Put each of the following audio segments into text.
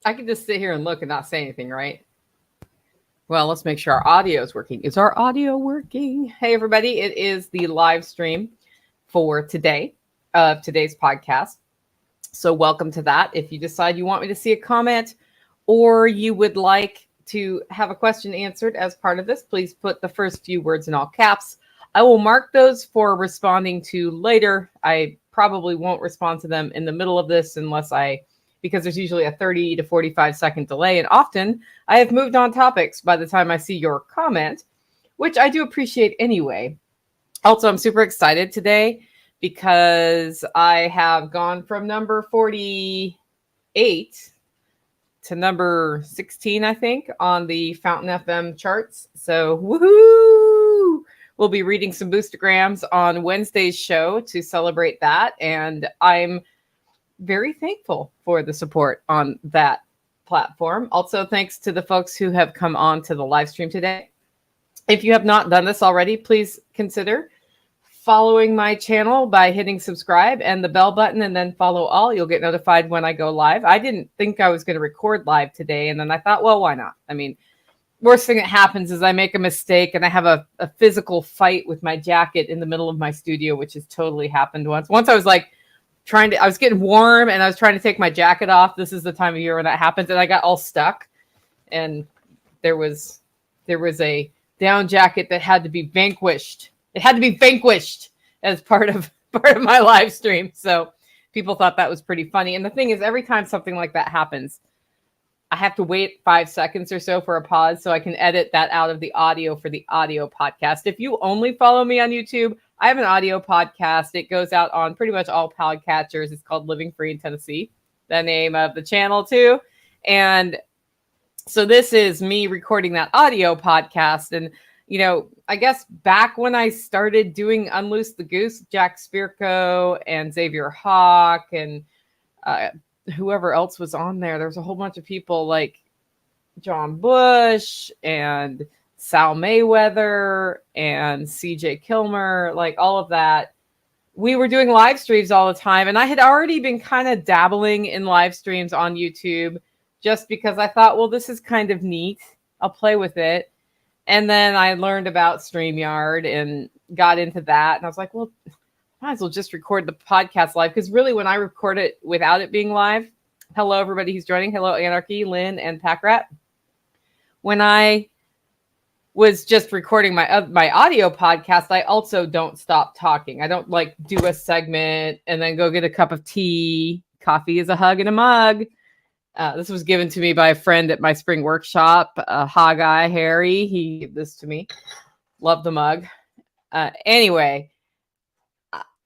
I can just sit here and look and not say anything, right? Well, let's make sure our audio is working. Is our audio working? Hey, everybody. It is the live stream for today of today's podcast. So welcome to that. If you decide you want me to see a comment or you would like to have a question answered as part of this, please put the first few words in all caps. I will mark those for responding to later. I probably won't respond to them in the middle of this because there's usually a 30 to 45 second delay. And often I have moved on topics by the time I see your comment, which I do appreciate anyway. Also, I'm super excited today because I have gone from number 48 to number 16, I think, on the Fountain FM charts. So, woohoo! We'll be reading some boostergrams on Wednesday's show to celebrate that. And I'm very thankful for the support on that platform. Also, thanks to the folks who have come on to the live stream today. If you have not done this already, please consider following my channel by hitting subscribe and the bell button, and then follow all. You'll get notified when I go live. I didn't think I was going to record live today, and then I thought, well, why not? I mean, worst thing that happens is I make a mistake and I have a physical fight with my jacket in the middle of my studio, which has totally happened once. Once I was like, I was getting warm and I was trying to take my jacket off. This is the time of year when that happens. And I got all stuck. And there was a down jacket that had to be vanquished. It had to be vanquished as part of my live stream. So people thought that was pretty funny. And the thing is, every time something like that happens, I have to wait 5 seconds or so for a pause so I can edit that out of the audio for the audio podcast. If you only follow me on YouTube, I have an audio podcast. It goes out on pretty much all podcatchers. It's called Living Free in Tennessee, the name of the channel too. And so this is me recording that audio podcast. And, you know, I guess back when I started doing Unloose the Goose, Jack Spirko and Xavier Hawk and whoever else was on there was a whole bunch of people like John Bush and Sal Mayweather and CJ Kilmer, like all of that. We were doing live streams all the time. And I had already been kind of dabbling in live streams on YouTube just because I thought, well, this is kind of neat. I'll play with it. And then I learned about StreamYard and got into that. And I was like, well, might as well just record the podcast live. Because really, when I record it without it being live, hello, everybody who's joining. Hello, Anarchy, Lynn, and Packrat. When I was just recording my audio podcast, I also don't stop talking. I don't like do a segment and then go get a cup of tea. Coffee is a hug and a mug. This was given to me by a friend at my spring workshop, Ha Guy Harry. He gave this to me. Love the mug. Anyway,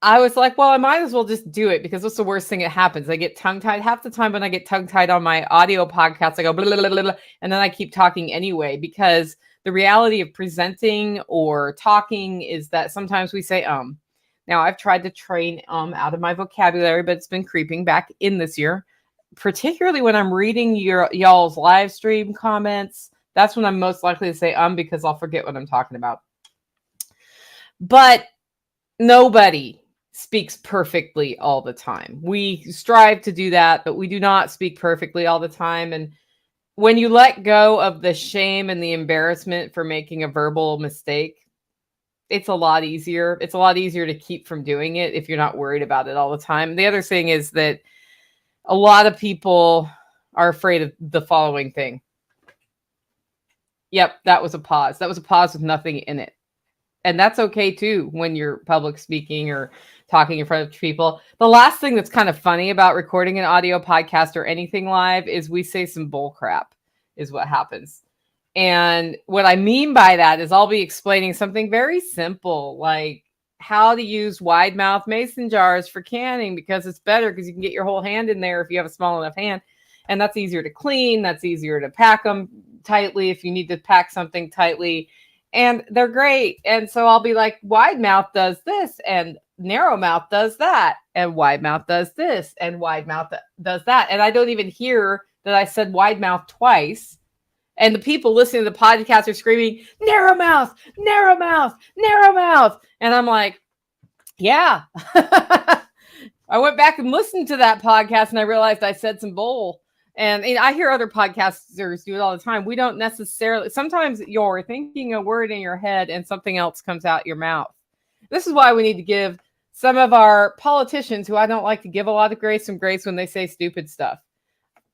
I was like, well, I might as well just do it because what's the worst thing that happens? I get tongue-tied. Half the time when I get tongue-tied on my audio podcast, I go blah, blah, blah, blah, blah, and then I keep talking anyway because the reality of presenting or talking is that sometimes we say Now, I've tried to train out of my vocabulary, but it's been creeping back in this year, particularly when I'm reading y'all's live stream comments. That's when I'm most likely to say because I'll forget what I'm talking about. But nobody speaks perfectly all the time. We strive to do that, but we do not speak perfectly all the time. And when you let go of the shame and the embarrassment for making a verbal mistake, it's a lot easier. It's a lot easier to keep from doing it if you're not worried about it all the time. The other thing is that a lot of people are afraid of the following thing. Yep, that was a pause. That was a pause with nothing in it. And that's okay too when you're public speaking or talking in front of people. The last thing that's kind of funny about recording an audio podcast or anything live is we say some bull crap is what happens. And what I mean by that is I'll be explaining something very simple, like how to use wide mouth mason jars for canning because it's better because you can get your whole hand in there if you have a small enough hand. And that's easier to clean. That's easier to pack them tightly if you need to pack something tightly. And they're great. And so I'll be like, wide mouth does this and narrow mouth does that. And wide mouth does this and wide mouth does that. And I don't even hear that I said wide mouth twice. And the people listening to the podcast are screaming, narrow mouth, narrow mouth, narrow mouth. And I'm like, yeah. I went back and listened to that podcast and I realized I said some bull. And I hear other podcasters do it all the time. We don't necessarily, sometimes you're thinking a word in your head and something else comes out your mouth. This is why we need to give some of our politicians, who I don't like to give a lot of grace, some grace when they say stupid stuff.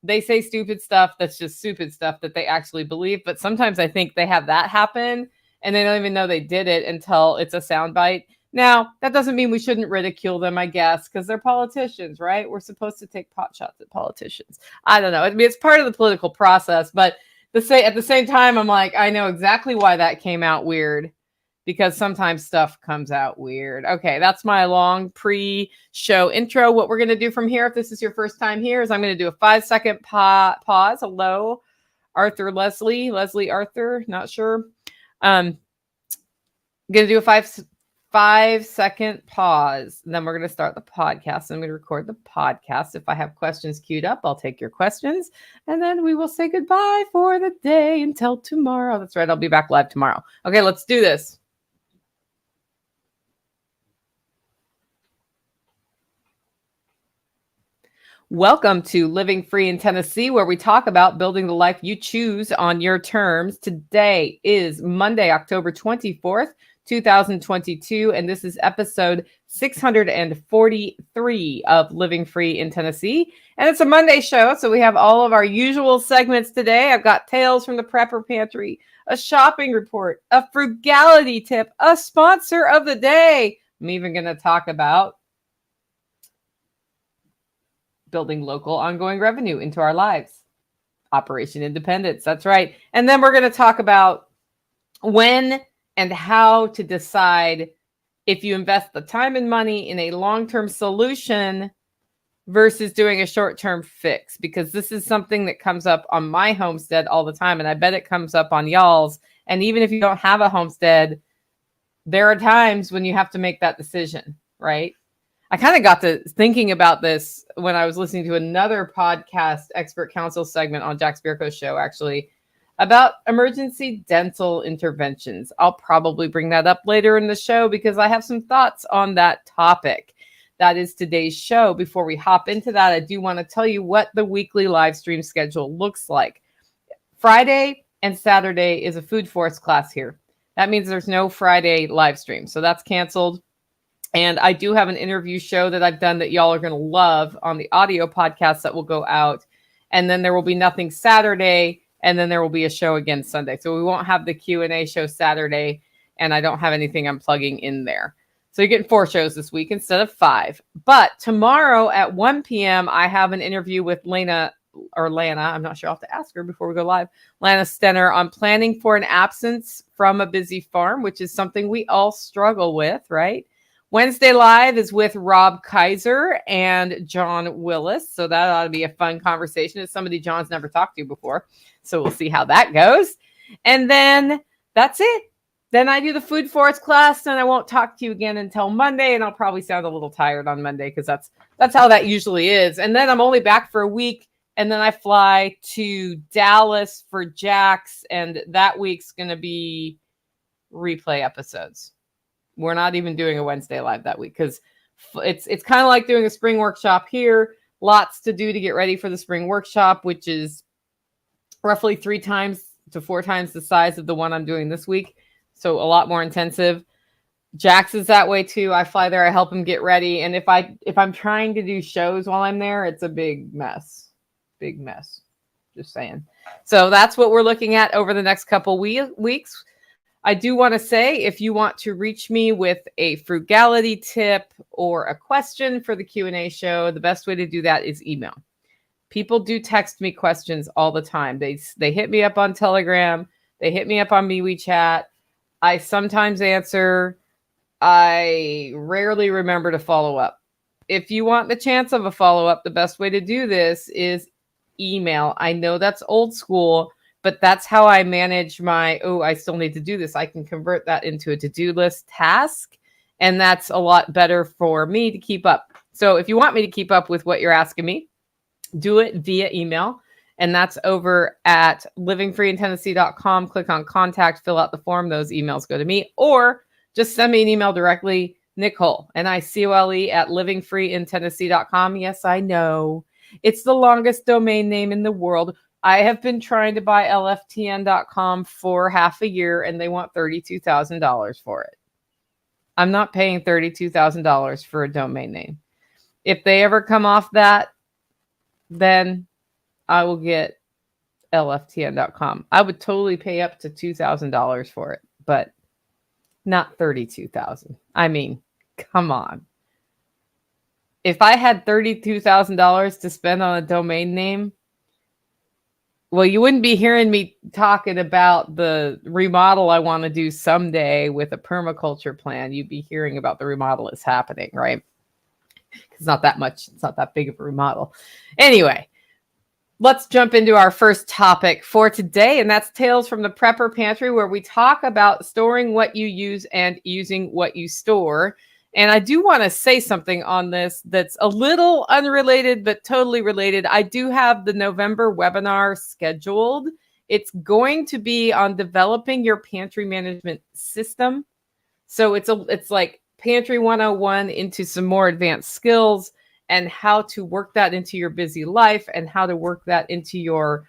They say stupid stuff that's just stupid stuff that they actually believe. But sometimes I think they have that happen and they don't even know they did it until it's a soundbite. Now, that doesn't mean we shouldn't ridicule them, I guess, because they're politicians, right? We're supposed to take pot shots at politicians. I don't know. I mean, it's part of the political process, but at the same time, I'm like, I know exactly why that came out weird, because sometimes stuff comes out weird. Okay, that's my long pre-show intro. What we're going to do from here, if this is your first time here, is I'm going to do a 5-second pause. Hello, Arthur Leslie Arthur, not sure. I'm going to do a 5-second pause. And then we're going to start the podcast. I'm going to record the podcast. If I have questions queued up, I'll take your questions. And then we will say goodbye for the day until tomorrow. That's right. I'll be back live tomorrow. Okay, let's do this. Welcome to Living Free in Tennessee, where we talk about building the life you choose on your terms. Today is Monday, October 24th, 2022, and this is episode 643 of Living Free in Tennessee. And it's a Monday show, so we have all of our usual segments today. I've got Tales from the Prepper Pantry, a shopping report, a frugality tip, a sponsor of the day. I'm even going to talk about building local ongoing revenue into our lives. Operation Independence. That's right. And then we're going to talk about when and how to decide if you invest the time and money in a long-term solution versus doing a short-term fix, because this is something that comes up on my homestead all the time. And I bet it comes up on y'all's. And even if you don't have a homestead, there are times when you have to make that decision, right? I kind of got to thinking about this when I was listening to another podcast expert counsel segment on Jack Spirko's show, actually, about emergency dental interventions. I'll probably bring that up later in the show because I have some thoughts on that topic. That is today's show. Before we hop into that, I do want to tell you what the weekly live stream schedule looks like. Friday and Saturday is a food forest class here. That means there's no Friday live stream. So that's canceled. And I do have an interview show that I've done that y'all are going to love on the audio podcast that will go out. And then there will be nothing Saturday. And then there will be a show again Sunday. So we won't have the Q&A show Saturday. And I don't have anything I'm plugging in there. So you're getting 4 shows this week instead of 5. But tomorrow at 1 p.m., I have an interview with Lana. I'm not sure. I'll have to ask her before we go live. Lana Stenner on planning for an absence from a busy farm, which is something we all struggle with, right? Wednesday Live is with Rob Kaiser and John Willis. So that ought to be a fun conversation. It's somebody John's never talked to before. So we'll see how that goes. And then that's it. Then I do the food forest class, and I won't talk to you again until Monday. And I'll probably sound a little tired on Monday because that's how that usually is. And then I'm only back for a week. And then I fly to Dallas for Jack's. And that week's going to be replay episodes. We're not even doing a Wednesday Live that week because it's kind of like doing a spring workshop here. Lots to do to get ready for the spring workshop, which is roughly 3 times to 4 times the size of the one I'm doing this week. So a lot more intensive. Jax is that way too. I fly there, I help him get ready. And if I'm trying to do shows while I'm there, it's a big mess. Big mess. Just saying. So that's what we're looking at over the next couple weeks. I do want to say, if you want to reach me with a frugality tip or a question for the Q&A show, the best way to do that is email. People do text me questions all the time. They hit me up on Telegram. They hit me up on MeWe Chat. I sometimes answer. I rarely remember to follow up. If you want the chance of a follow-up, the best way to do this is email. I know that's old school, but that's how I manage I still need to do this. I can convert that into a to-do list task, and that's a lot better for me to keep up. So if you want me to keep up with what you're asking me, do it via email, and that's over at livingfreeintennessee.com. Click on contact, fill out the form. Those emails go to me, or just send me an email directly, Nicole, Nicole at livingfreeintennessee.com. Yes, I know. It's the longest domain name in the world. I have been trying to buy lftn.com for half a year, and they want $32,000 for it. I'm not paying $32,000 for a domain name. If they ever come off that, then I will get lftn.com. I would totally pay up to $2,000 for it, but not $32,000. I mean, come on. If I had $32,000 to spend on a domain name, well, you wouldn't be hearing me talking about the remodel I want to do someday with a permaculture plan. You'd be hearing about the remodel that's happening, right? It's not that much. It's not that big of a remodel. Anyway, let's jump into our first topic for today, and that's Tales from the Prepper Pantry, where we talk about storing what you use and using what you store. And I do want to say something on this that's a little unrelated, but totally related. I do have the November webinar scheduled. It's going to be on developing your pantry management system. So it's like Pantry 101 into some more advanced skills and how to work that into your busy life and how to work that into your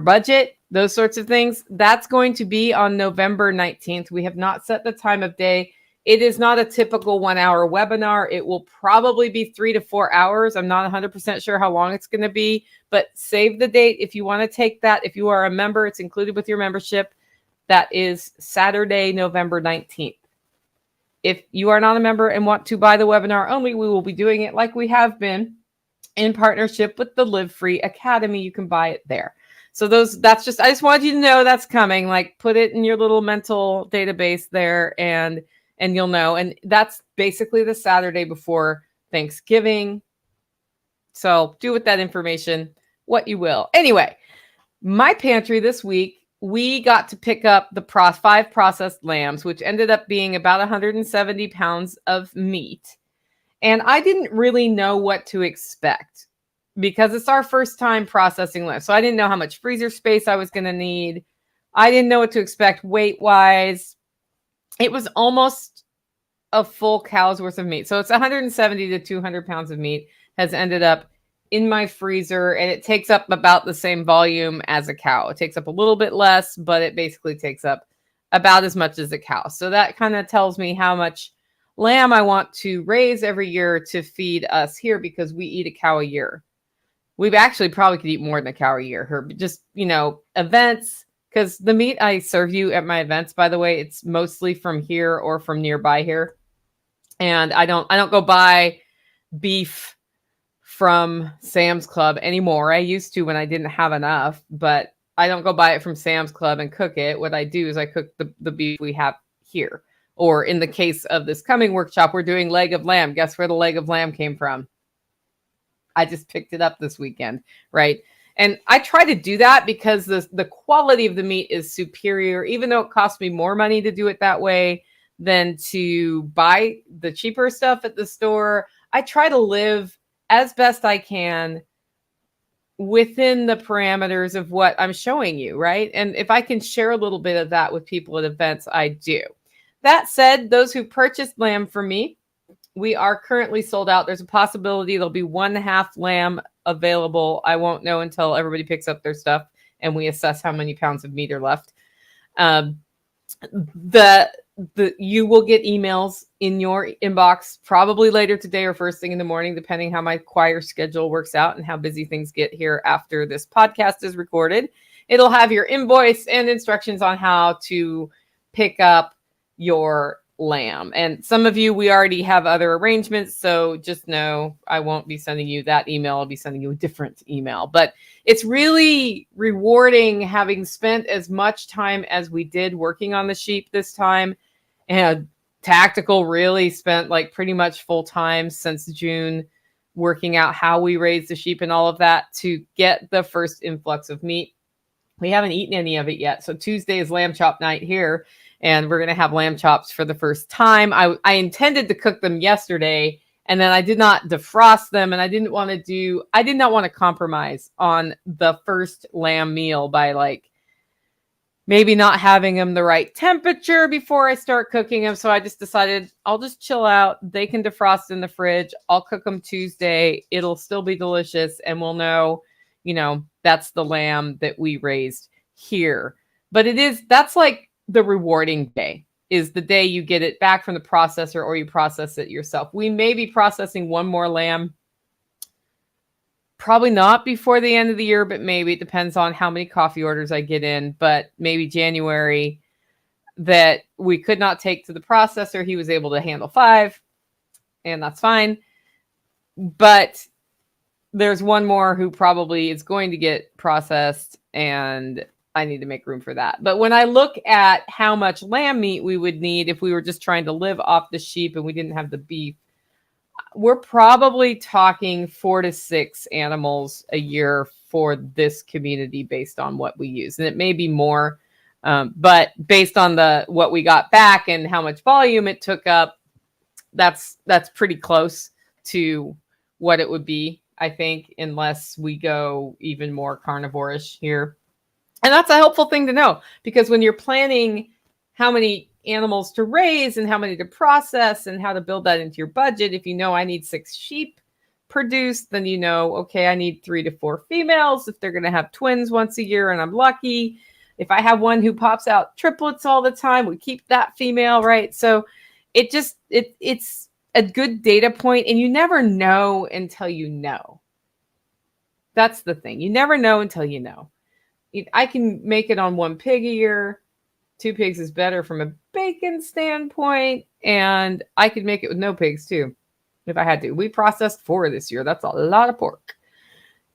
budget, those sorts of things. That's going to be on November 19th. We have not set the time of day. It is not a typical 1 hour webinar. It will probably be 3 to 4 hours. I'm not 100% sure how long it's going to be, but save the date if you want to take that. If you are a member, it's included with your membership. That is Saturday, November 19th. If you are not a member and want to buy the webinar only, we will be doing it like we have been in partnership with the Live Free Academy. You can buy it there. So I just wanted you to know that's coming. Like, put it in your little mental database there and you'll know. And that's basically the Saturday before Thanksgiving. So do with that information what you will. Anyway, my pantry this week, we got to pick up the 5 processed lambs, which ended up being about 170 pounds of meat. And I didn't really know what to expect because it's our first time processing lambs. So I didn't know how much freezer space I was going to need. I didn't know what to expect weight-wise. It was almost a full cow's worth of meat. So it's 170 to 200 pounds of meat has ended up in my freezer, and it takes up about the same volume as a cow. It takes up a little bit less, but it basically takes up about as much as a cow. So that kind of tells me how much lamb I want to raise every year to feed us here, because we eat a cow a year. We actually probably could eat more than a cow a year here, but just, events, because the meat I serve you at my events, by the way, it's mostly from here or from nearby here. And I don't go buy beef from Sam's Club anymore. I used to when I didn't have enough, but I don't go buy it from Sam's Club and cook it. What I do is I cook the beef we have here. Or in the case of this coming workshop, we're doing leg of lamb. Guess where the leg of lamb came from? I just picked it up this weekend, right? And I try to do that because the quality of the meat is superior, even though it costs me more money to do it that way than to buy the cheaper stuff at the store. I try to live as best I can within the parameters of what I'm showing you, right? And if I can share a little bit of that with people at events, I do. That said, those who purchased lamb from me, we are currently sold out. There's a possibility there'll be 1/2 lamb available. I won't know until everybody picks up their stuff and we assess how many pounds of meat are left. You will get emails in your inbox probably later today or first thing in the morning, depending how my choir schedule works out and how busy things get here after this podcast is recorded. It'll have your invoice and instructions on how to pick up your lamb. And some of you, we already have other arrangements. So just know I won't be sending you that email. I'll be sending you a different email. But it's really rewarding having spent as much time as we did working on the sheep this time. And Tactical really spent like pretty much full time since June working out how we raise the sheep and all of that to get the first influx of meat. We haven't eaten any of it yet. So Tuesday is lamb chop night here. And we're going to have lamb chops for the first time. I intended to cook them yesterday, and then I did not defrost them, and I did not want to compromise on the first lamb meal by like maybe not having them the right temperature before I start cooking them. So I just decided I'll just chill out. They can defrost in the fridge. I'll cook them Tuesday. It'll still be delicious. And we'll know, that's the lamb that we raised here. But that's like the rewarding day, is the day you get it back from the processor or you process it yourself. We may be processing one more lamb. Probably not before the end of the year, but maybe. It depends on how many coffee orders I get in, but maybe January, that we could not take to the processor. He was able to handle 5, and that's fine. But there's one more who probably is going to get processed, and I need to make room for that. But when I look at how much lamb meat we would need if we were just trying to live off the sheep and we didn't have the beef, we're probably talking 4 to 6 animals a year for this community based on what we use. And it may be more, but based on what we got back and how much volume it took up, that's pretty close to what it would be, I think, unless we go even more carnivore-ish here. And that's a helpful thing to know, because when you're planning how many animals to raise and how many to process and how to build that into your budget, if you know I need 6 sheep produced, then okay, I need 3 to 4 females if they're going to have twins once a year and I'm lucky. If I have one who pops out triplets all the time, we keep that female, right? So it's a good data point, and you never know until you know. That's the thing. You never know until you know. I can make it on 1 pig a year. 2 pigs is better from a bacon standpoint, and I could make it with no pigs too if I had to. We processed 4 this year. That's a lot of pork.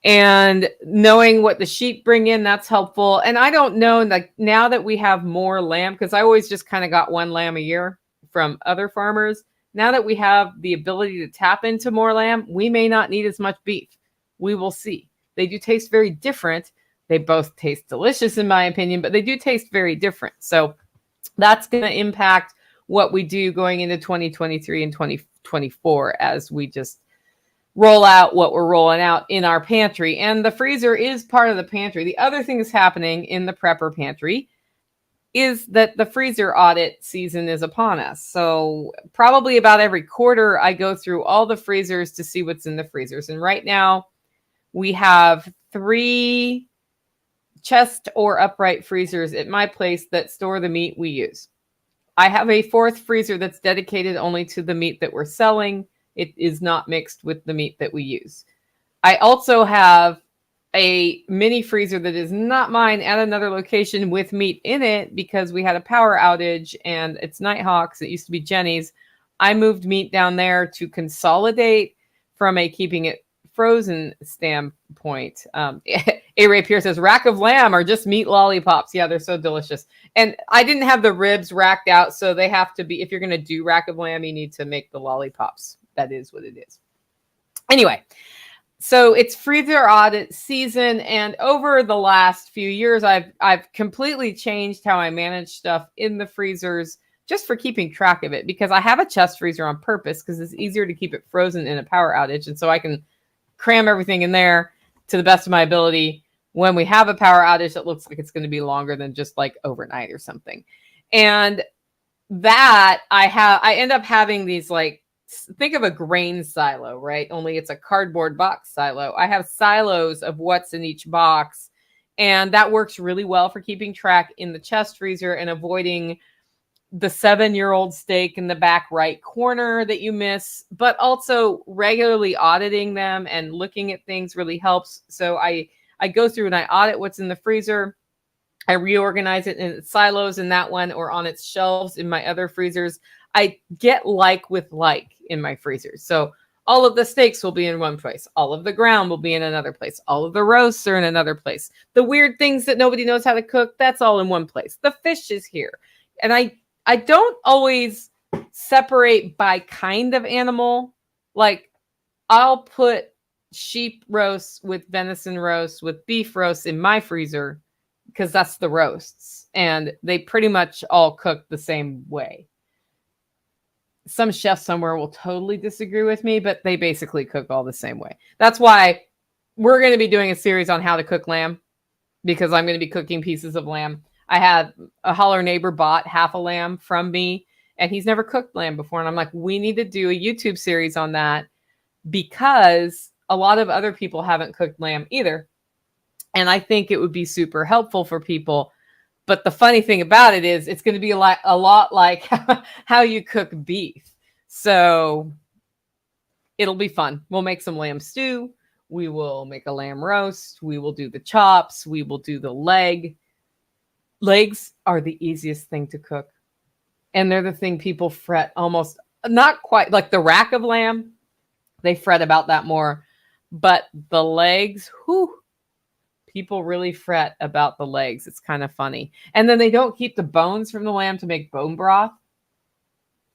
And knowing what the sheep bring in, that's helpful. And I don't know, like, now that we have more lamb, because I always just kind of got 1 lamb a year from other farmers. Now that we have the ability to tap into more lamb, we may not need as much beef. We will see. They do taste very different. They both taste delicious, in my opinion, but they do taste very different. So that's going to impact what we do going into 2023 and 2024 as we just roll out what we're rolling out in our pantry. And the freezer is part of the pantry. The other thing that's happening in the prepper pantry is that the freezer audit season is upon us. So probably about every quarter, I go through all the freezers to see what's in the freezers. And right now we have 3 chest or upright freezers at my place that store the meat we use. I have a 4th freezer that's dedicated only to the meat that we're selling. It is not mixed with the meat that we use. I also have a mini freezer that is not mine at another location with meat in it because we had a power outage, and it's Nighthawks. It used to be Jenny's. I moved meat down there to consolidate from a keeping it frozen standpoint. A. Ray Pierce says, rack of lamb are just meat lollipops. Yeah, they're so delicious. And I didn't have the ribs racked out, so they have to be, if you're going to do rack of lamb, you need to make the lollipops. That is what it is. Anyway, so it's freezer audit season, and over the last few years, I've completely changed how I manage stuff in the freezers just for keeping track of it, because I have a chest freezer on purpose because it's easier to keep it frozen in a power outage, and so I can cram everything in there to the best of my ability when we have a power outage that looks like it's going to be longer than just like overnight or something. And that I end up having these, like, think of a grain silo, right? Only it's a cardboard box silo. I have silos of what's in each box, and that works really well for keeping track in the chest freezer and avoiding the 7-year-old steak in the back right corner that you miss, but also regularly auditing them and looking at things really helps. So I go through and I audit what's in the freezer. I reorganize it in its silos in that one or on its shelves in my other freezers. I get like with like in my freezers. So all of the steaks will be in one place. All of the ground will be in another place. All of the roasts are in another place. The weird things that nobody knows how to cook, that's all in one place. The fish is here. And I don't always separate by kind of animal. Like, I'll put sheep roasts with venison roasts with beef roasts in my freezer because that's the roasts. And they pretty much all cook the same way. Some chef somewhere will totally disagree with me, but they basically cook all the same way. That's why we're going to be doing a series on how to cook lamb, because I'm going to be cooking pieces of lamb. I had a holler neighbor bought half a lamb from me, and he's never cooked lamb before. And I'm like, we need to do a YouTube series on that because a lot of other people haven't cooked lamb either. And I think it would be super helpful for people. But the funny thing about it is it's going to be a lot like how you cook beef. So it'll be fun. We'll make some lamb stew. We will make a lamb roast. We will do the chops. We will do the leg. Legs are the easiest thing to cook. And they're the thing people fret almost, not quite like the rack of lamb. They fret about that more. But the legs, people really fret about the legs. It's kind of funny. And then they don't keep the bones from the lamb to make bone broth.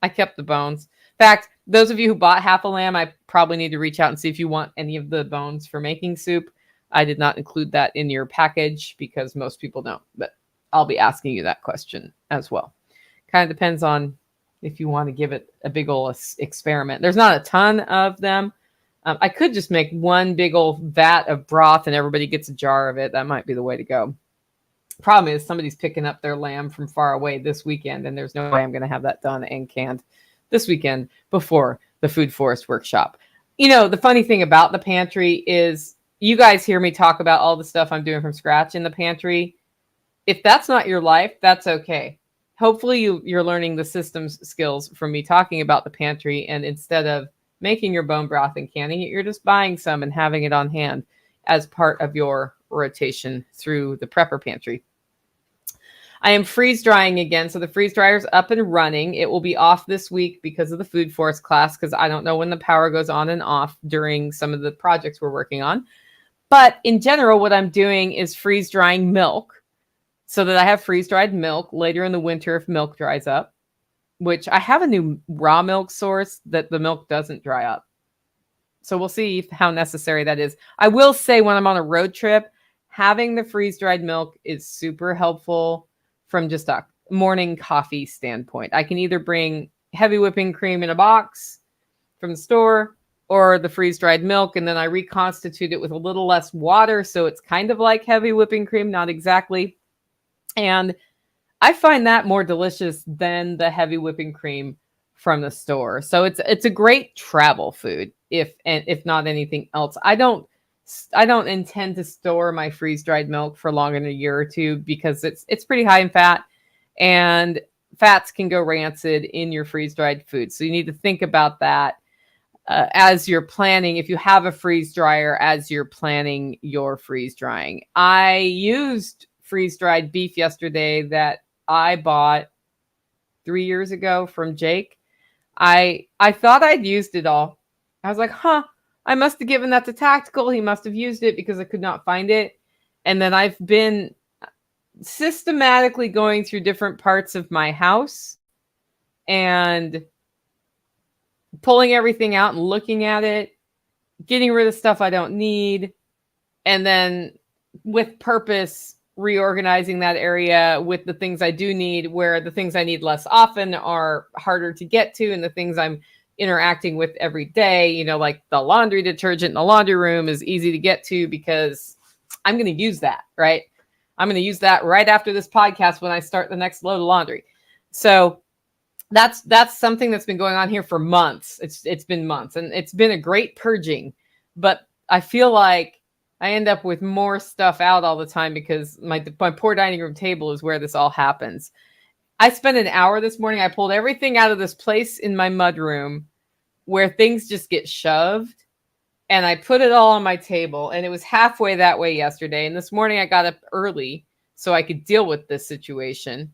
I kept the bones. In fact, those of you who bought half a lamb, I probably need to reach out and see if you want any of the bones for making soup. I did not include that in your package because most people don't, but I'll be asking you that question as well. Kind of depends on if you want to give it a big old experiment. There's not a ton of them. I could just make one big old vat of broth and everybody gets a jar of it. That might be the way to go. Problem is somebody's picking up their lamb from far away this weekend, and there's no way I'm going to have that done and canned this weekend before the Food Forest workshop. You know, the funny thing about the pantry is you guys hear me talk about all the stuff I'm doing from scratch in the pantry. If that's not your life, that's okay. Hopefully you're learning the systems skills from me talking about the pantry, and instead of making your bone broth and canning it, you're just buying some and having it on hand as part of your rotation through the prepper pantry. I am freeze drying again. So the freeze dryer is up and running. It will be off this week because of the Food Forest class, because I don't know when the power goes on and off during some of the projects we're working on. But in general, what I'm doing is freeze drying milk so that I have freeze dried milk later in the winter if milk dries up, which I have a new raw milk source that the milk doesn't dry up. So we'll see how necessary that is. I will say when I'm on a road trip, having the freeze dried milk is super helpful from just a morning coffee standpoint. I can either bring heavy whipping cream in a box from the store or the freeze dried milk, and then I reconstitute it with a little less water. So it's kind of like heavy whipping cream, not exactly. And I find that more delicious than the heavy whipping cream from the store. So it's a great travel food, if not anything else. I don't intend to store my freeze-dried milk for longer than a year or two because it's pretty high in fat, and fats can go rancid in your freeze-dried food. So you need to think about that as you're planning, if you have a freeze dryer, as you're planning your freeze drying. I used freeze-dried beef yesterday that I bought 3 years ago from Jake. I thought I'd used it all. I was like, I must have given that to Tactical. He must have used it because I could not find it. And then I've been systematically going through different parts of my house and pulling everything out and looking at it, getting rid of stuff I don't need, and then with purpose reorganizing that area with the things I do need, where the things I need less often are harder to get to, and the things I'm interacting with every day, you know, like the laundry detergent in the laundry room is easy to get to because I'm going to use that, right? I'm going to use that right after this podcast when I start the next load of laundry. So that's something that's been going on here for months. It's been months, and it's been a great purging, but I feel like I end up with more stuff out all the time because my poor dining room table is where this all happens. I spent an hour this morning. I pulled everything out of this place in my mudroom where things just get shoved, and I put it all on my table, and it was halfway that way yesterday. And this morning I got up early so I could deal with this situation.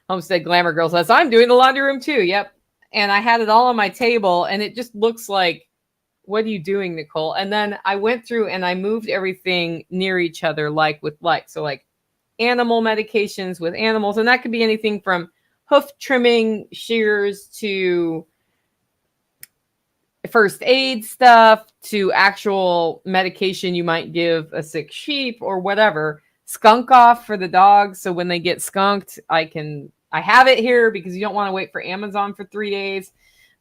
Homestead Glamour Girl says, I'm doing the laundry room too. Yep. And I had it all on my table, and it just looks like, what are you doing, Nicole? And then I went through and I moved everything near each other, like with like, so like animal medications with animals. And that could be anything from hoof trimming, shears, to first aid stuff, to actual medication you might give a sick sheep or whatever. Skunk off for the dogs. So when they get skunked, I have it here because you don't want to wait for Amazon for 3 days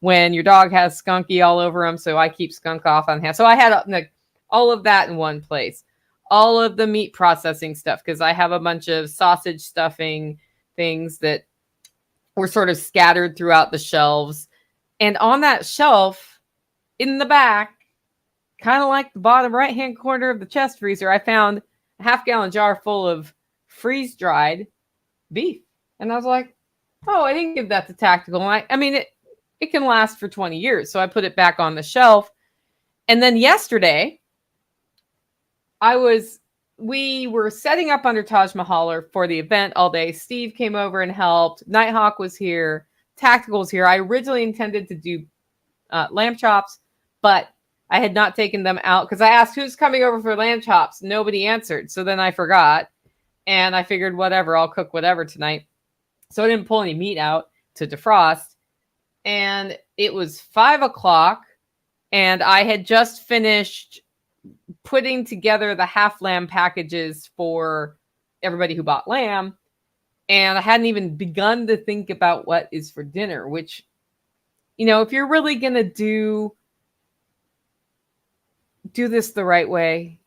when your dog has skunky all over them. So I keep skunk off on hand. So I had all of that in one place. all of the meat processing stuff, because I have a bunch of sausage stuffing things that were sort of scattered throughout the shelves. And on that shelf in the back, kind of like the bottom right-hand corner of the chest freezer, I found a half-gallon jar full of freeze-dried beef. And I was like, oh, I didn't give that to Tactical. And I mean, it can last for 20 years. So I put it back on the shelf. And then yesterday, we were setting up under Taj Mahal for the event all day. Steve came over and helped. Nighthawk was here. Tactical was here. I originally intended to do lamb chops, but I had not taken them out because I asked who's coming over for lamb chops. Nobody answered. So then I forgot. And I figured, whatever, I'll cook whatever tonight. So I didn't pull any meat out to defrost. And it was 5 o'clock. And I had just finished putting together the half lamb packages for everybody who bought lamb. And I hadn't even begun to think about what is for dinner, which, you know, if you're really going to do this the right way,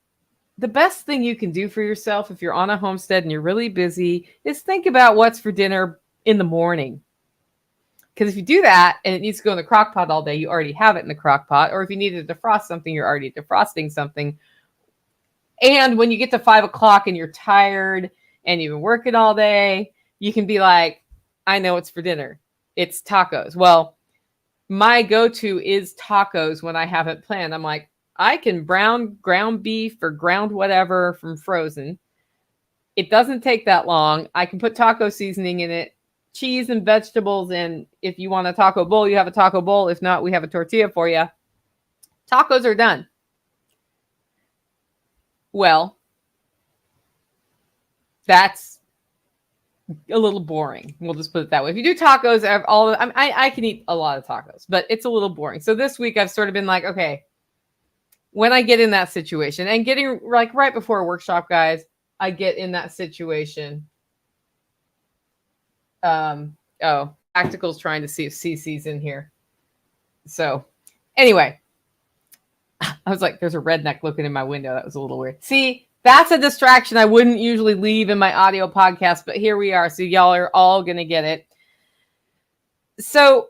the best thing you can do for yourself if you're on a homestead and you're really busy is think about what's for dinner in the morning. Because if you do that and it needs to go in the crock pot all day, you already have it in the crock pot. Or if you need to defrost something, you're already defrosting something. And when you get to 5 o'clock and you're tired and you've been working all day, you can be like, I know what's for dinner. It's tacos. Well, my go-to is tacos when I have it planned. I'm like, I can brown ground beef or ground whatever from frozen. It doesn't take that long. I can put taco seasoning in it, cheese and vegetables. And if you want a taco bowl, you have a taco bowl. If not, we have a tortilla for you. Tacos are done. Well, that's a little boring. We'll just put it that way. If you do tacos, I can eat a lot of tacos, but it's a little boring. So this week I've sort of been like, okay, when I get in that situation and getting like right before a workshop, guys, I get in that situation. Tactical's trying to see if Cece's in here. So anyway, I was like, there's a redneck looking in my window. That was a little weird. See, that's a distraction I wouldn't usually leave in my audio podcast, but here we are. So y'all are all going to get it. So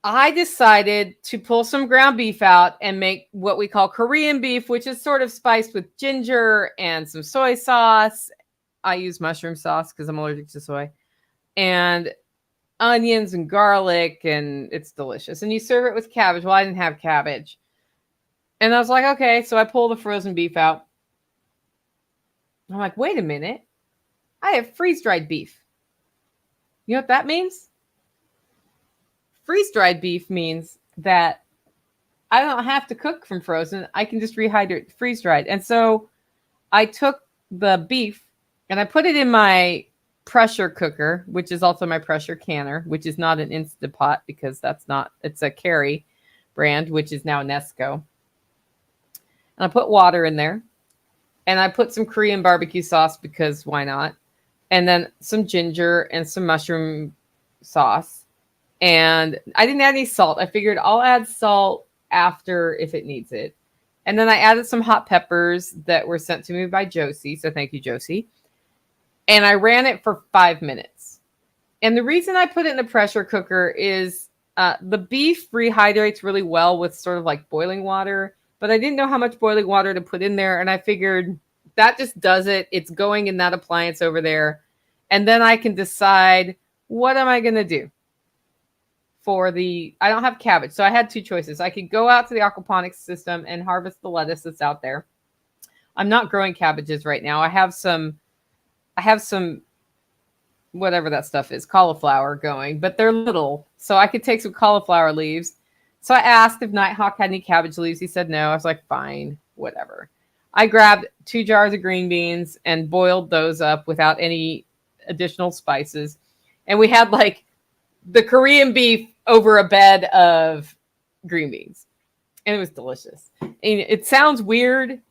I decided to pull some ground beef out and make what we call Korean beef, which is sort of spiced with ginger and some soy sauce. I use mushroom sauce because I'm allergic to soy. And onions and garlic, and it's delicious. And you serve it with cabbage. Well, I didn't have cabbage. And I was like, okay. So I pull the frozen beef out. I'm like, wait a minute. I have freeze-dried beef. You know what that means? Freeze-dried beef means that I don't have to cook from frozen. I can just rehydrate freeze-dried. And so I took the beef and I put it in my pressure cooker, which is also my pressure canner, which is not an Instapot because it's a Carry brand, which is now Nesco. And I put water in there. And I put some Korean barbecue sauce because why not? And then some ginger and some mushroom sauce. And I didn't add any salt. I figured I'll add salt after if it needs it. And then I added some hot peppers that were sent to me by Josie. So thank you, Josie. And I ran it for 5 minutes. And the reason I put it in the pressure cooker is the beef rehydrates really well with sort of like boiling water. But I didn't know how much boiling water to put in there. And I figured that just does it. It's going in that appliance over there. And then I can decide, what am I going to do? I don't have cabbage. So I had two choices. I could go out to the aquaponics system and harvest the lettuce that's out there. I'm not growing cabbages right now. I have some whatever that stuff is, cauliflower going, but they're little. So I could take some cauliflower leaves. So I asked if Nighthawk had any cabbage leaves. He said no. I was like, fine, whatever. I grabbed 2 jars of green beans and boiled those up without any additional spices. And we had like the Korean beef over a bed of green beans. And it was delicious. And it sounds weird,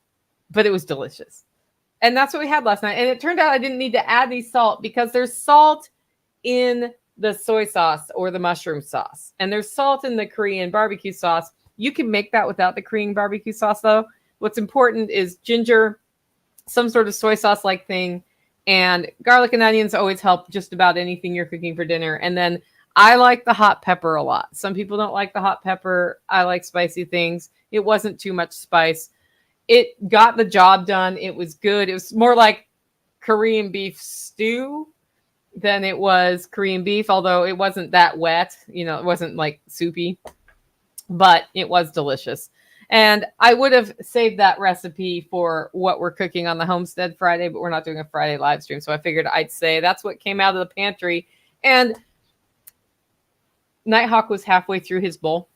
but it was delicious. And that's what we had last night. And it turned out I didn't need to add any salt because there's salt in the soy sauce or the mushroom sauce. And there's salt in the Korean barbecue sauce. You can make that without the Korean barbecue sauce, though. What's important is ginger some sort of soy sauce like thing. And garlic and onions always help just about anything you're cooking for dinner. And then I like the hot pepper a lot. Some people don't like the hot pepper. I like spicy things. It wasn't too much spice. It got the job done. It was good. It was more like Korean beef stew than it was Korean beef, although it wasn't that wet. It wasn't like soupy, but it was delicious. And I would have saved that recipe for what we're cooking on the Homestead Friday, but we're not doing a Friday live stream. So I figured I'd say that's what came out of the pantry. And Nighthawk was halfway through his bowl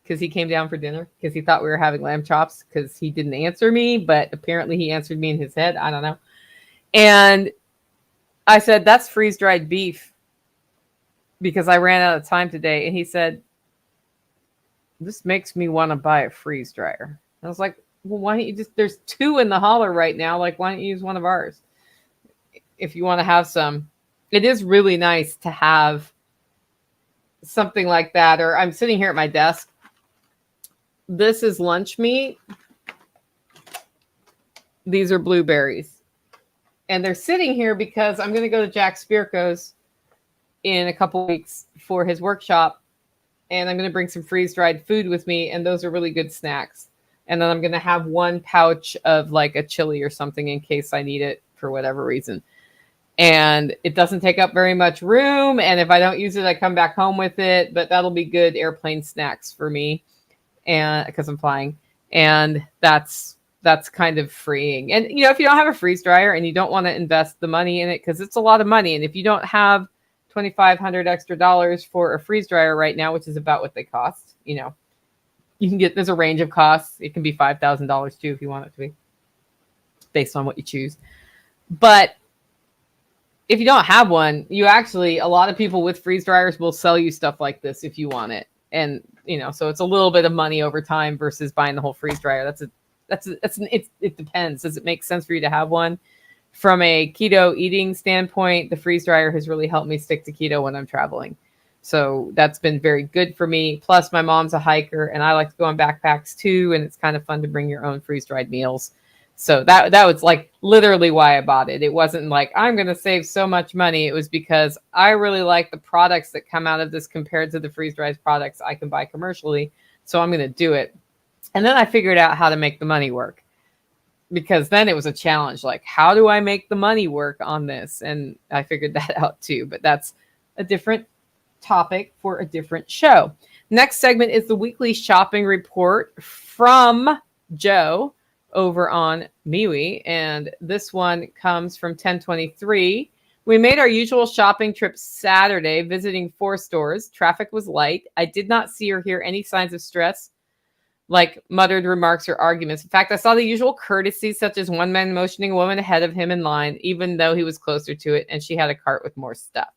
because he came down for dinner because he thought we were having lamb chops because he didn't answer me, but apparently he answered me in his head. I don't know. And I said, that's freeze-dried beef because I ran out of time today. And he said, this makes me want to buy a freeze dryer. I was like, well, why don't you there's 2 in the holler right now. Like, why don't you use one of ours if you want to have some? It is really nice to have something like that. Or I'm sitting here at my desk. This is lunch meat. These are blueberries. And they're sitting here because I'm going to go to Jack Spirko's in a couple weeks for his workshop. And I'm going to bring some freeze-dried food with me. And those are really good snacks. And then I'm going to have 1 pouch of like a chili or something in case I need it for whatever reason. And it doesn't take up very much room. And if I don't use it, I come back home with it. But that'll be good airplane snacks for me. And because I'm flying. And that's kind of freeing. And, if you don't have a freeze dryer and you don't want to invest the money in it, because it's a lot of money. And if you don't have $2,500 extra dollars for a freeze dryer right now, which is about what they cost, you can get, there's a range of costs. It can be $5,000 too, if you want it to be, based on what you choose. But if you don't have one, a lot of people with freeze dryers will sell you stuff like this if you want it. And, so it's a little bit of money over time versus buying the whole freeze dryer. It depends. Does it make sense for you to have one? From a keto eating standpoint, the freeze dryer has really helped me stick to keto when I'm traveling. So that's been very good for me. Plus, my mom's a hiker and I like to go on backpacks too. And it's kind of fun to bring your own freeze-dried meals. So that was like literally why I bought it. It wasn't like I'm going to save so much money. It was because I really like the products that come out of this compared to the freeze-dried products I can buy commercially. So I'm going to do it. And then I figured out how to make the money work. Because then it was a challenge, like, how do I make the money work on this? And I figured that out too, but that's a different topic for a different show. Next segment is the weekly shopping report from Joe over on MeWe. And this one comes from 1023. We made our usual shopping trip Saturday, visiting 4 stores. Traffic was light. I did not see or hear any signs of stress, like muttered remarks or arguments. In fact, I saw the usual courtesies, such as one man motioning a woman ahead of him in line, even though he was closer to it, and she had a cart with more stuff.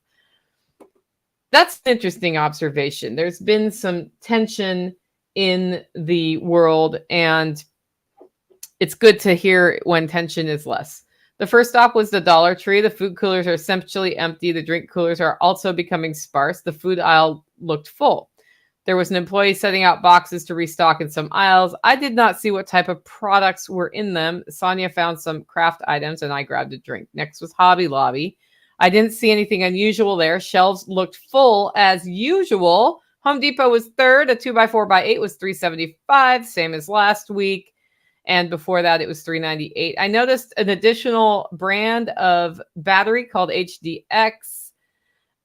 That's an interesting observation. There's been some tension in the world, and it's good to hear when tension is less. The first stop was the Dollar Tree. The food coolers are essentially empty. The drink coolers are also becoming sparse. The food aisle looked full. There was an employee setting out boxes to restock in some aisles. I did not see what type of products were in them. Sonia found some craft items and I grabbed a drink. Next was Hobby Lobby. I didn't see anything unusual there. Shelves looked full as usual. Home Depot was third. A 2x4x8 was $375, same as last week. And before that, it was $398. I noticed an additional brand of battery called HDX.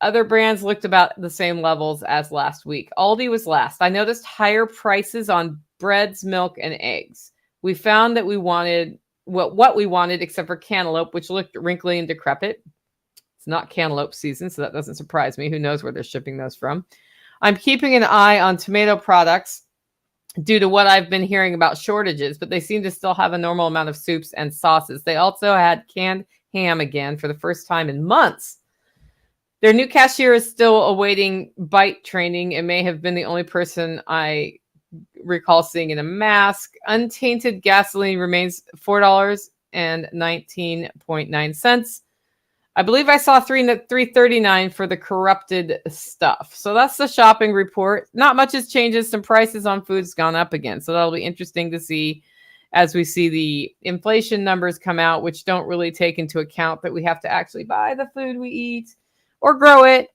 Other brands looked about the same levels as last week. Aldi was last. I noticed higher prices on breads, milk, and eggs. We found that we wanted what we wanted, except for cantaloupe, which looked wrinkly and decrepit. It's not cantaloupe season, so that doesn't surprise me. Who knows where they're shipping those from? I'm keeping an eye on tomato products due to what I've been hearing about shortages, but they seem to still have a normal amount of soups and sauces. They also had canned ham again for the first time in months. Their new cashier is still awaiting bite training and may have been the only person I recall seeing in a mask. Untainted gasoline remains $4.19.9. I believe I saw $3.39 for the corrupted stuff. So that's the shopping report. Not much has changed. Some prices on food's gone up again. So that'll be interesting to see. as we see the inflation numbers come out, which don't really take into account that we have to actually buy the food we eat or grow it,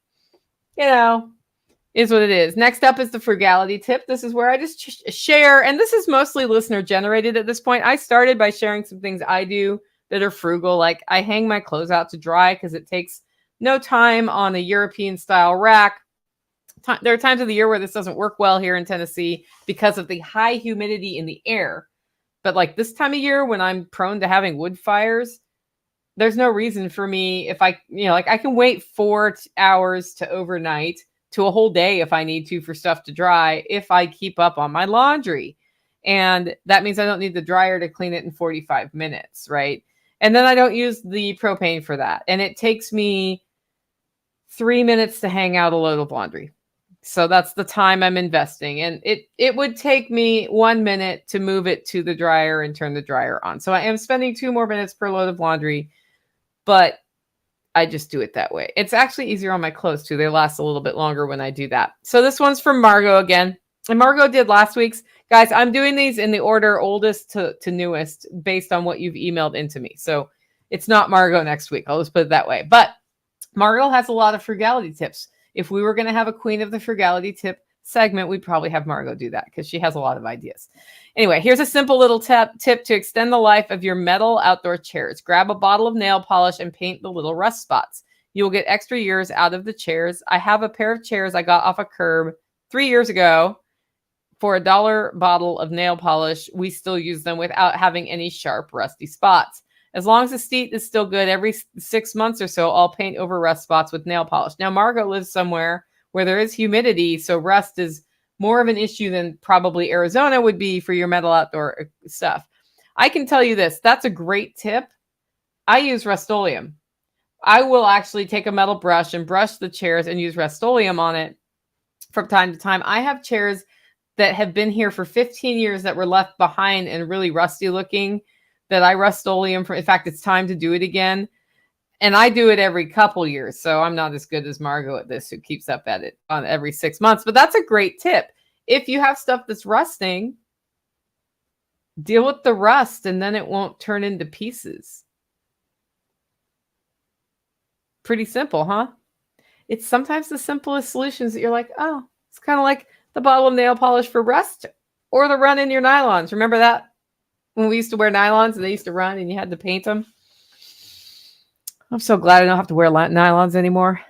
is what it is. Next up is the frugality tip. This is where I just share, and this is mostly listener generated at this point. I started by sharing some things I do that are frugal. Like I hang my clothes out to dry because it takes no time on a European style rack. There are times of the year where this doesn't work well here in Tennessee because of the high humidity in the air. But like this time of year when I'm prone to having wood fires, there's no reason for me if I can wait 4 hours to overnight to a whole day if I need to for stuff to dry if I keep up on my laundry. And that means I don't need the dryer to clean it in 45 minutes, right? And then I don't use the propane for that. And it takes me 3 minutes to hang out a load of laundry. So that's the time I'm investing. And it would take me 1 minute to move it to the dryer and turn the dryer on. So I am spending 2 more minutes per load of laundry, but I just do it that way. It's actually easier on my clothes too. They last a little bit longer when I do that. So this one's from Margot again. And Margot did last week's. Guys, I'm doing these in the order oldest to newest based on what you've emailed into me. So it's not Margot next week. I'll just put it that way. But Margot has a lot of frugality tips. If we were going to have a Queen of the Frugality Tip segment, we'd probably have Margot do that because she has a lot of ideas. Anyway, here's a simple little tip to extend the life of your metal outdoor chairs. Grab a bottle of nail polish and paint the little rust spots. You'll get extra years out of the chairs. I have a pair of chairs I got off a curb 3 years ago for $1 bottle of nail polish. We still use them without having any sharp, rusty spots. As long as the seat is still good, every 6 months or so, I'll paint over rust spots with nail polish. Now, Margot lives somewhere where there is humidity, so rust is more of an issue than probably Arizona would be for your metal outdoor stuff. I can tell you this. That's a great tip. I use Rust-Oleum. I will actually take a metal brush and brush the chairs and use Rust-Oleum on it from time to time. I have chairs that have been here for 15 years that were left behind and really rusty looking that I Rust-Oleum for. In fact, it's time to do it again. And I do it every couple years. So I'm not as good as Margot at this, who keeps up at it on every 6 months. But that's a great tip. If you have stuff that's rusting, deal with the rust and then it won't turn into pieces. Pretty simple, huh? It's sometimes the simplest solutions that you're like, oh, it's kind of like the bottle of nail polish for rust or the run in your nylons. Remember that? When we used to wear nylons and they used to run and you had to paint them. I'm so glad I don't have to wear nylons anymore.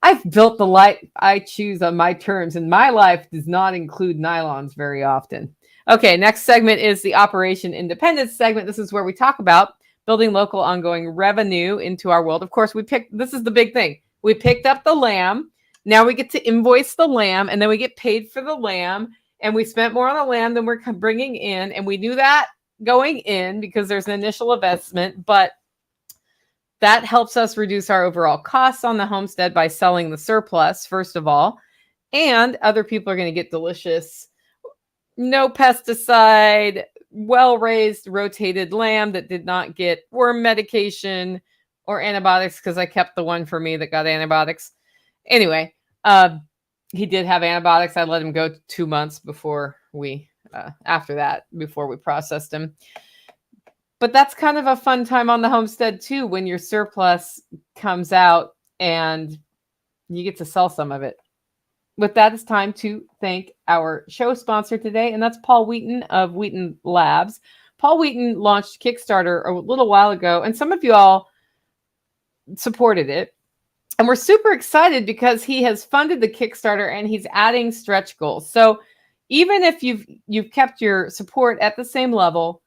I've built the life I choose on my terms, and my life does not include nylons very often. Okay, next segment is the Operation Independence segment. This is where we talk about building local ongoing revenue into our world. Of course, this is the big thing. We picked up the lamb. Now we get to invoice the lamb, and then we get paid for the lamb. And we spent more on the lamb than we're bringing in. And we knew that going in because there's an initial investment, but that helps us reduce our overall costs on the homestead by selling the surplus, first of all. And other people are going to get delicious, no pesticide, well-raised, rotated lamb that did not get worm medication or antibiotics, because I kept the one for me that got antibiotics. Anyway, he did have antibiotics. I let him go 2 months before we processed him. But that's kind of a fun time on the homestead too, when your surplus comes out and you get to sell some of it. With that, it's time to thank our show sponsor today, and that's Paul Wheaton of Wheaton Labs. Paul Wheaton launched Kickstarter a little while ago, and some of you all supported it. And we're super excited because he has funded the Kickstarter and he's adding stretch goals. So even if you've kept your support at the same level,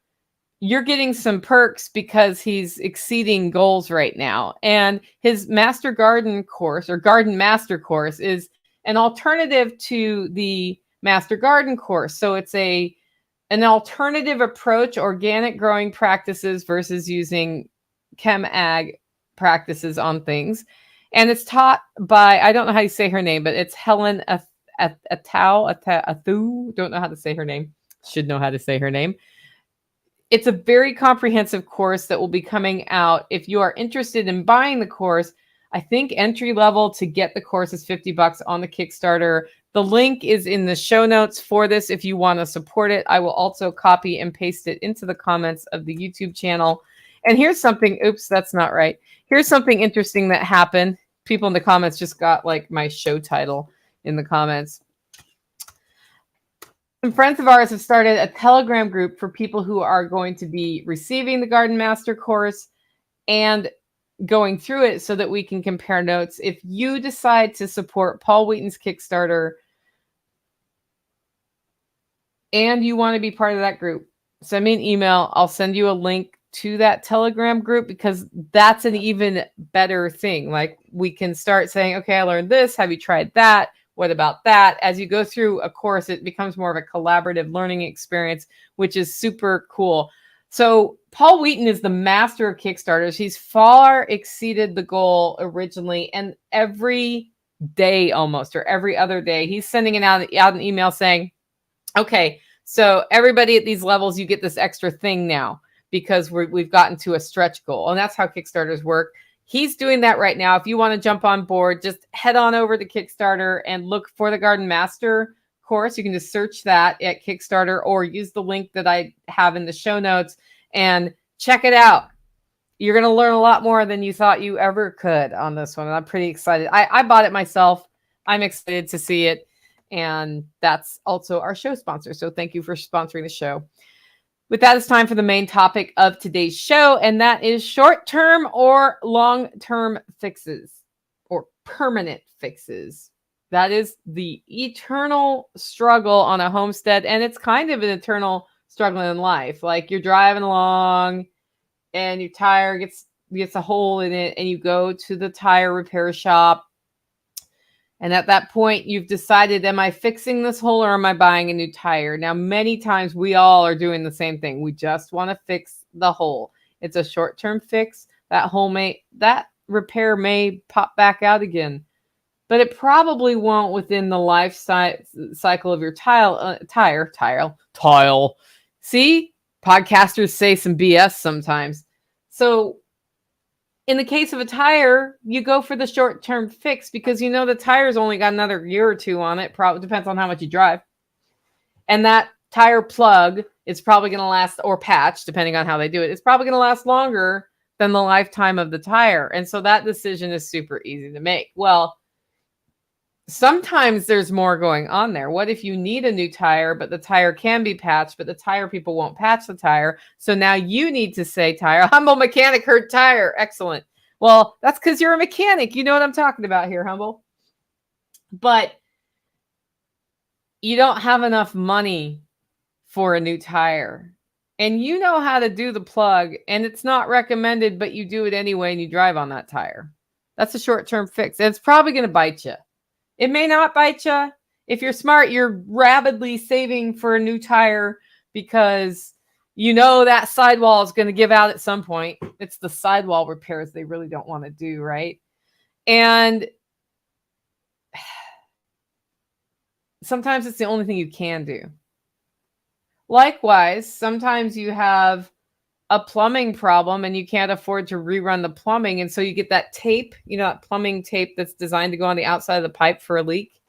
you're getting some perks because he's exceeding goals right now. And his Master Garden course, or Garden Master course, is an alternative to the Master Garden course. So it's an alternative approach, organic growing practices versus using chem ag practices on things. And it's taught by, I don't know how you say her name, but it's Helen Athu. Don't know how to say her name. Should know how to say her name. It's a very comprehensive course that will be coming out. If you are interested in buying the course, I think entry level to get the course is $50 on the Kickstarter. The link is in the show notes for this if you want to support it. I will also copy and paste it into the comments of the YouTube channel. And here's something, oops, that's not right. Here's something interesting that happened. People in the comments just got like my show title in the comments. Some friends of ours have started a Telegram group for people who are going to be receiving the Garden Master course and going through it so that we can compare notes. If you decide to support Paul Wheaton's Kickstarter and you want to be part of that group, send me an email. I'll send you a link to that Telegram group, because that's an even better thing. Like, we can start saying, okay, I learned this. Have you tried that? What about that? As you go through a course, it becomes more of a collaborative learning experience, which is super cool. So Paul Wheaton is the master of Kickstarters. He's far exceeded the goal originally. And every day almost, or every other day, he's sending out an email saying, okay, so everybody at these levels, you get this extra thing now, because we've gotten to a stretch goal. And that's how Kickstarters work. He's doing that right now. If you want to jump on board, just head on over to Kickstarter and look for the Garden Master course. You can just search that at Kickstarter, or use the link that I have in the show notes and check it out. You're going to learn a lot more than you thought you ever could on this one. And I'm pretty excited. I bought it myself. I'm excited to see it. And that's also our show sponsor. So thank you for sponsoring the show. With that, it's time for the main topic of today's show, and that is short-term or long-term fixes, or permanent fixes. That is the eternal struggle on a homestead, and it's kind of an eternal struggle in life. Like, you're driving along, and your tire gets a hole in it, and you go to the tire repair shop. And at that point, you've decided, am I fixing this hole or am I buying a new tire? Now, many times we all are doing the same thing. We just want to fix the hole. It's a short-term fix. That repair may pop back out again, but it probably won't within the life cycle of your tile. See, podcasters say some BS sometimes. So in the case of a tire, you go for the short-term fix because you know the tire's only got another year or two on it. Probably depends on how much you drive. And that tire plug is probably going to last, or patch, depending on how they do it, it's probably going to last longer than the lifetime of the tire. And so that decision is super easy to make. Well, sometimes there's more going on there. What if you need a new tire, but the tire can be patched, but the tire people won't patch the tire? So now you need to say, tire, Humble mechanic heard tire. Excellent. Well, that's because you're a mechanic. You know what I'm talking about here, Humble. But you don't have enough money for a new tire. And you know how to do the plug, and it's not recommended, but you do it anyway, and you drive on that tire. That's a short-term fix. And it's probably going to bite you. It may not bite you. If you're smart, you're rapidly saving for a new tire because you know that sidewall is going to give out at some point. It's the sidewall repairs they really don't want to do, right? And sometimes it's the only thing you can do. Likewise, sometimes you have a plumbing problem and you can't afford to rerun the plumbing. And so you get that tape, that plumbing tape that's designed to go on the outside of the pipe for a leak.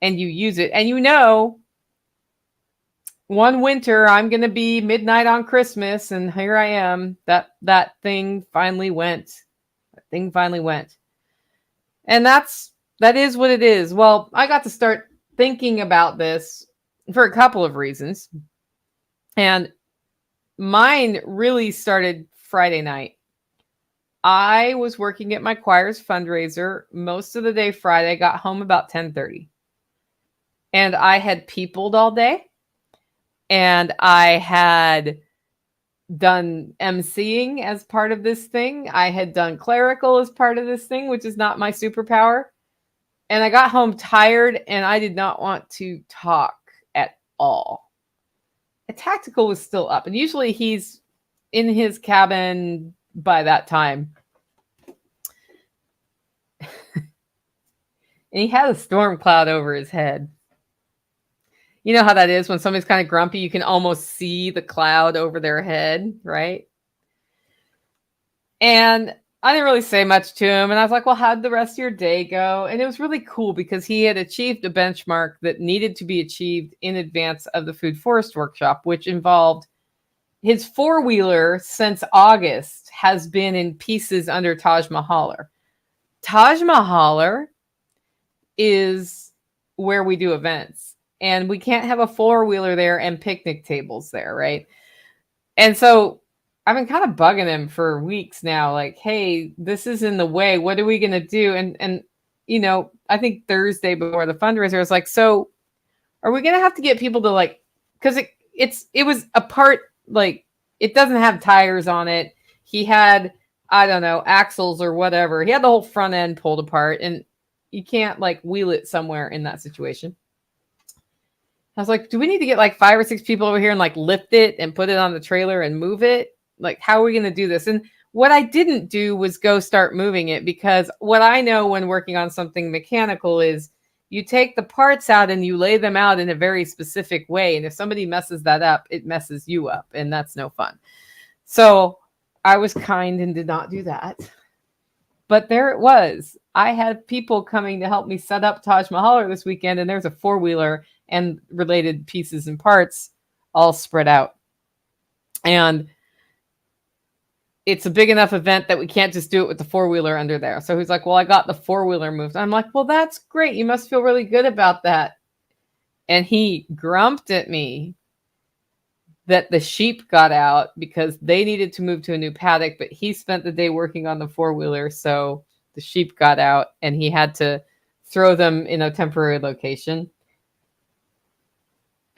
And you use it. And one winter, I'm going to be midnight on Christmas. And here I am. That thing finally went. And that is what it is. Well, I got to start thinking about this for a couple of reasons. And mine really started Friday night. I was working at my choir's fundraiser most of the day Friday, got home about 10:30. And I had peopled all day. And I had done emceeing as part of this thing. I had done clerical as part of this thing, which is not my superpower. And I got home tired and I did not want to talk at all. Tactical was still up, and usually he's in his cabin by that time. And he had a storm cloud over his head. You know how that is when somebody's kind of grumpy, you can almost see the cloud over their head, right? And I didn't really say much to him. And I was like, well, how'd the rest of your day go? And it was really cool because he had achieved a benchmark that needed to be achieved in advance of the Food Forest workshop, which involved his four-wheeler since August has been in pieces under Taj Mahal. Taj Mahal is where we do events, and we can't have a four-wheeler there and picnic tables there, right? And so I've been kind of bugging him for weeks now, like, hey, this is in the way. What are we going to do? And you know, I think Thursday before the fundraiser, I was like, so are we going to have to get people to like, because it was a part, like, it doesn't have tires on it. He had, I don't know, axles or whatever. He had the whole front end pulled apart, and you can't like wheel it somewhere in that situation. I was like, do we need to get like 5 or 6 people over here and like lift it and put it on the trailer and move it? Like, how are we going to do this? And what I didn't do was go start moving it, because what I know when working on something mechanical is you take the parts out and you lay them out in a very specific way. And if somebody messes that up, it messes you up, and that's no fun. So I was kind and did not do that. But there it was. I had people coming to help me set up Taj Mahal this weekend, and there's a four-wheeler and related pieces and parts all spread out. And it's a big enough event that we can't just do it with the four-wheeler under there. So he's like, well, I got the four-wheeler moved. I'm like, well, that's great. You must feel really good about that. And he grumped at me that the sheep got out because they needed to move to a new paddock, but he spent the day working on the four-wheeler. So the sheep got out and he had to throw them in a temporary location.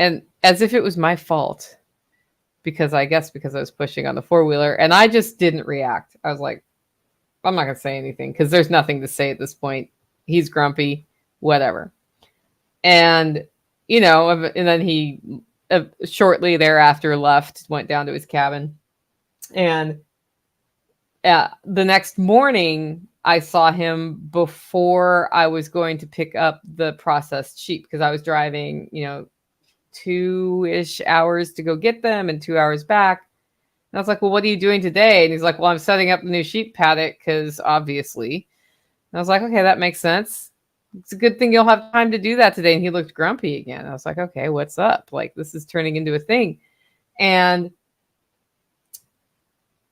And as if it was my fault. Because I was pushing on the four-wheeler, and I just didn't react. I was like, I'm not going to say anything because there's nothing to say at this point. He's grumpy, whatever. And, you know, and then he shortly thereafter left, went down to his cabin. And the next morning, I saw him before I was going to pick up the processed sheep, because I was driving, 2-ish hours to go get them and 2 hours back. And I was like, well, what are you doing today? And he's like, well, I'm setting up the new sheep paddock, because obviously. And I was like, okay, that makes sense. It's a good thing you'll have time to do that today. And he looked grumpy again. I was like, okay, what's up? Like, this is turning into a thing. And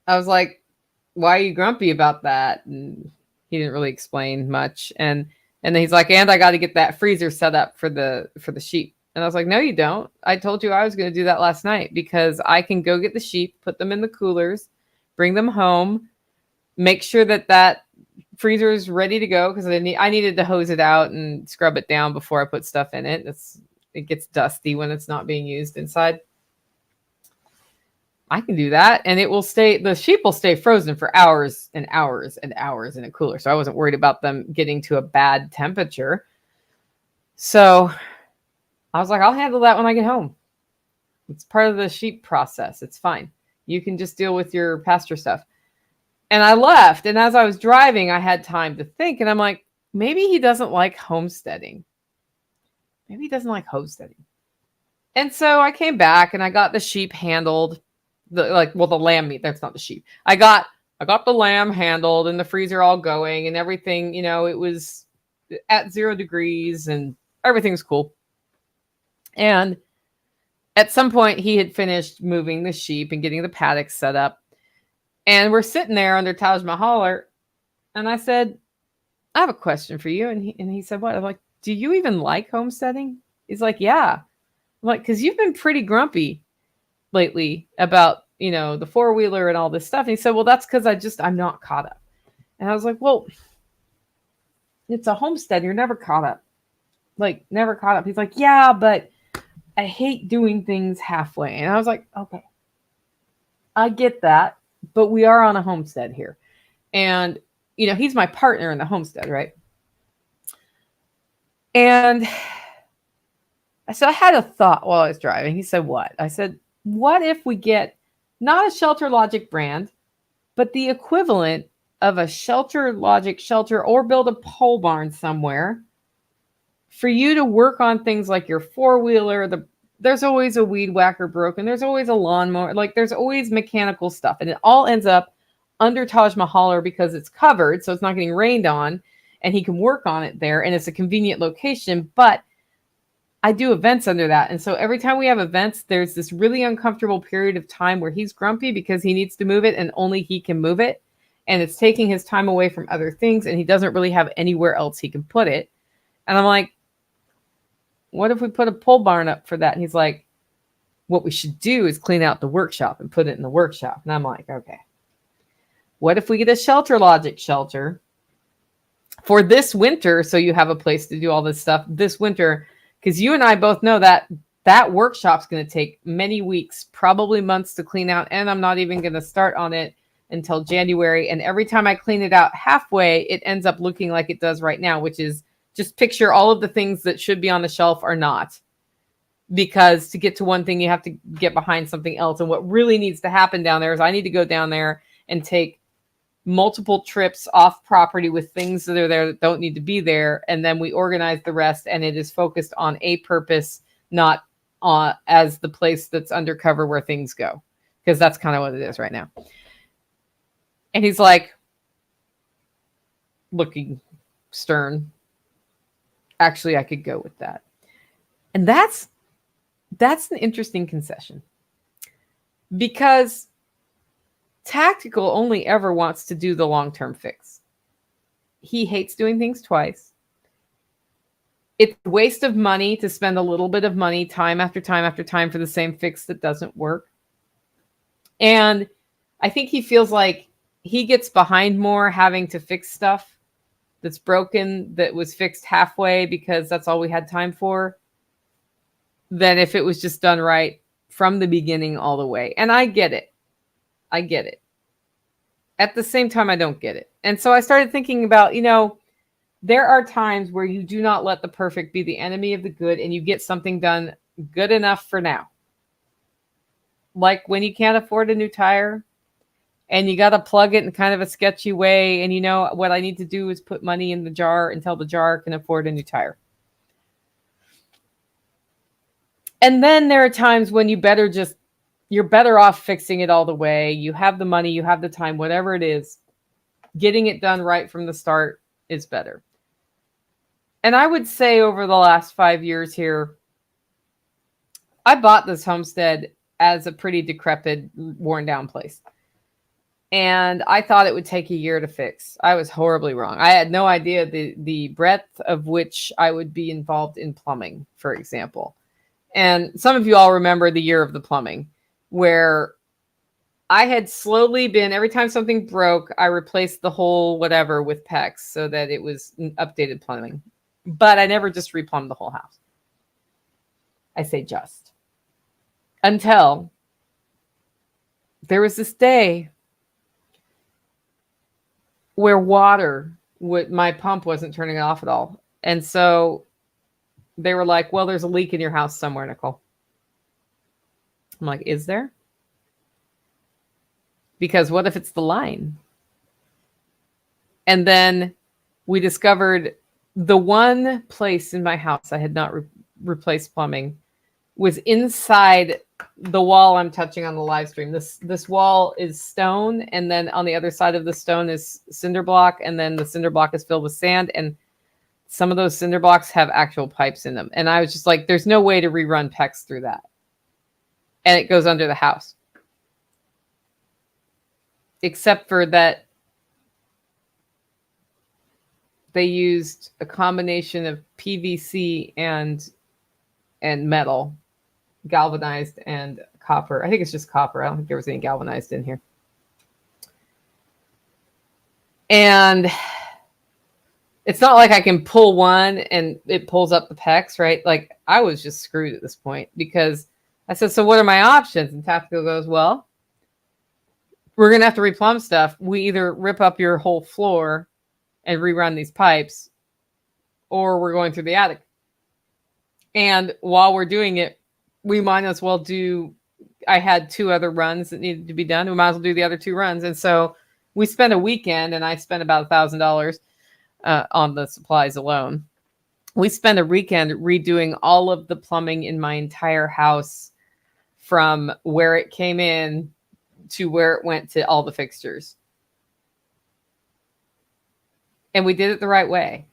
I was like, why are you grumpy about that? And he didn't really explain much. And then he's like, and I got to get that freezer set up for the sheep. And I was like, no, you don't. I told you I was going to do that last night, because I can go get the sheep, put them in the coolers, bring them home, make sure that freezer is ready to go, because I needed to hose it out and scrub it down before I put stuff in it. It gets dusty when it's not being used inside. I can do that, and the sheep will stay frozen for hours and hours and hours in a cooler. So I wasn't worried about them getting to a bad temperature. So I was like, I'll handle that when I get home. It's part of the sheep process. It's fine. You can just deal with your pasture stuff. And I left. And as I was driving, I had time to think. And I'm like, maybe he doesn't like homesteading. Maybe he doesn't like homesteading. And so I came back and I got the sheep handled. The lamb meat. That's not the sheep. I got the lamb handled and the freezer all going and everything. It was at 0 degrees and everything's cool. And at some point, he had finished moving the sheep and getting the paddock set up. And we're sitting there under Taj Mahal. And I said, I have a question for you. And he said, what? I'm like, do you even like homesteading? He's like, yeah. I'm like, because you've been pretty grumpy lately about, the four-wheeler and all this stuff. And he said, well, that's because I'm not caught up. And I was like, well, it's a homestead. You're never caught up. Like, never caught up. He's like, yeah, but I hate doing things halfway. And I was like, okay, I get that, but we are on a homestead here. And, he's my partner in the homestead, right? And I said, I had a thought while I was driving. He said, what? I said, what if we get not a Shelter Logic brand, but the equivalent of a Shelter Logic shelter, or build a pole barn somewhere for you to work on things like your four-wheeler. There's always a weed whacker broken. There's always a lawnmower. Like, there's always mechanical stuff. And it all ends up under Taj Mahal or because it's covered, so it's not getting rained on, and he can work on it there, and it's a convenient location. But I do events under that. And so every time we have events, there's this really uncomfortable period of time where he's grumpy because he needs to move it and only he can move it. And it's taking his time away from other things, and he doesn't really have anywhere else he can put it. And I'm like, what if we put a pole barn up for that? And he's like, what we should do is clean out the workshop and put it in the workshop. And I'm like, okay. What if we get a Shelter Logic shelter for this winter, so you have a place to do all this stuff this winter? Because you and I both know that that workshop's going to take many weeks, probably months to clean out. And I'm not even going to start on it until January. And every time I clean it out halfway, it ends up looking like it does right now, which is just picture all of the things that should be on the shelf are not. Because to get to one thing, you have to get behind something else. And what really needs to happen down there is I need to go down there and take multiple trips off property with things that are there that don't need to be there. And then we organize the rest, and it is focused on a purpose, not as the place that's undercover where things go. Because that's kind of what it is right now. And he's like, looking stern. Actually, I could go with that. And that's an interesting concession. Because Tactical only ever wants to do the long-term fix. He hates doing things twice. It's a waste of money to spend a little bit of money time after time after time for the same fix that doesn't work. And I think he feels like he gets behind more having to fix stuff that's broken, that was fixed halfway because that's all we had time for, than if it was just done right from the beginning all the way. And I get it. I get it. At the same time, I don't get it. And so I started thinking about, there are times where you do not let the perfect be the enemy of the good, and you get something done good enough for now. Like when you can't afford a new tire and you got to plug it in kind of a sketchy way. And what I need to do is put money in the jar until the jar can afford a new tire. And then there are times when you're better off fixing it all the way. You have the money, you have the time, whatever it is. Getting it done right from the start is better. And I would say over the last 5 years here, I bought this homestead as a pretty decrepit, worn down place. And I thought it would take a year to fix. I was horribly wrong. I had no idea the breadth of which I would be involved in plumbing, for example. And some of you all remember the year of the plumbing, where I had slowly been, every time something broke, I replaced the whole whatever with PEX so that it was updated plumbing. But I never just replumbed the whole house. I say just. Until there was this day where my pump wasn't turning off at all. And so they were like, well, there's a leak in your house somewhere, Nicole. I'm like, is there? Because what if it's the line? And then we discovered the one place in my house I had not replaced plumbing was inside the wall I'm touching on the live stream. This wall is stone, and then on the other side of the stone is cinder block, and then the cinder block is filled with sand, and some of those cinder blocks have actual pipes in them. And I was just like, there's no way to rerun PEX through that. And it goes under the house. Except for that they used a combination of PVC and metal, galvanized and copper. I think it's just copper. I don't think there was any galvanized in here. And it's not like I can pull one and it pulls up the PEX, right? Like I was just screwed at this point because I said, so what are my options? And Tactical goes, well, we're going to have to replumb stuff. We either rip up your whole floor and rerun these pipes, or we're going through the attic. And while we're doing it, we might as well I had 2 other runs that needed to be done. We might as well do the other 2 runs. And so we spent a weekend, and I spent about $1,000 on the supplies alone. We spent a weekend redoing all of the plumbing in my entire house, from where it came in to where it went to all the fixtures. And we did it the right way.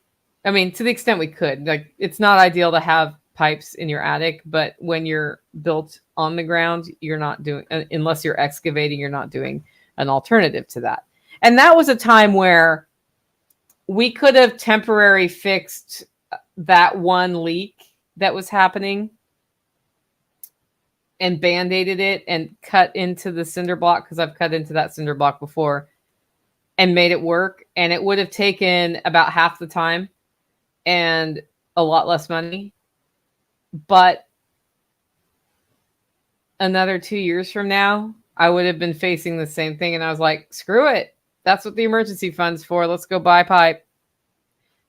I mean, to the extent we could. Like, it's not ideal to have pipes in your attic, but when you're built on the ground, you're not doing, unless you're excavating, you're not doing an alternative to that. And that was a time where we could have temporarily fixed that one leak that was happening and band-aided it and cut into the cinder block, because I've cut into that cinder block before, and made it work. And it would have taken about half the time and a lot less money. But another 2 years from now, I would have been facing the same thing. And I was like, screw it. That's what the emergency fund's for. Let's go buy pipe.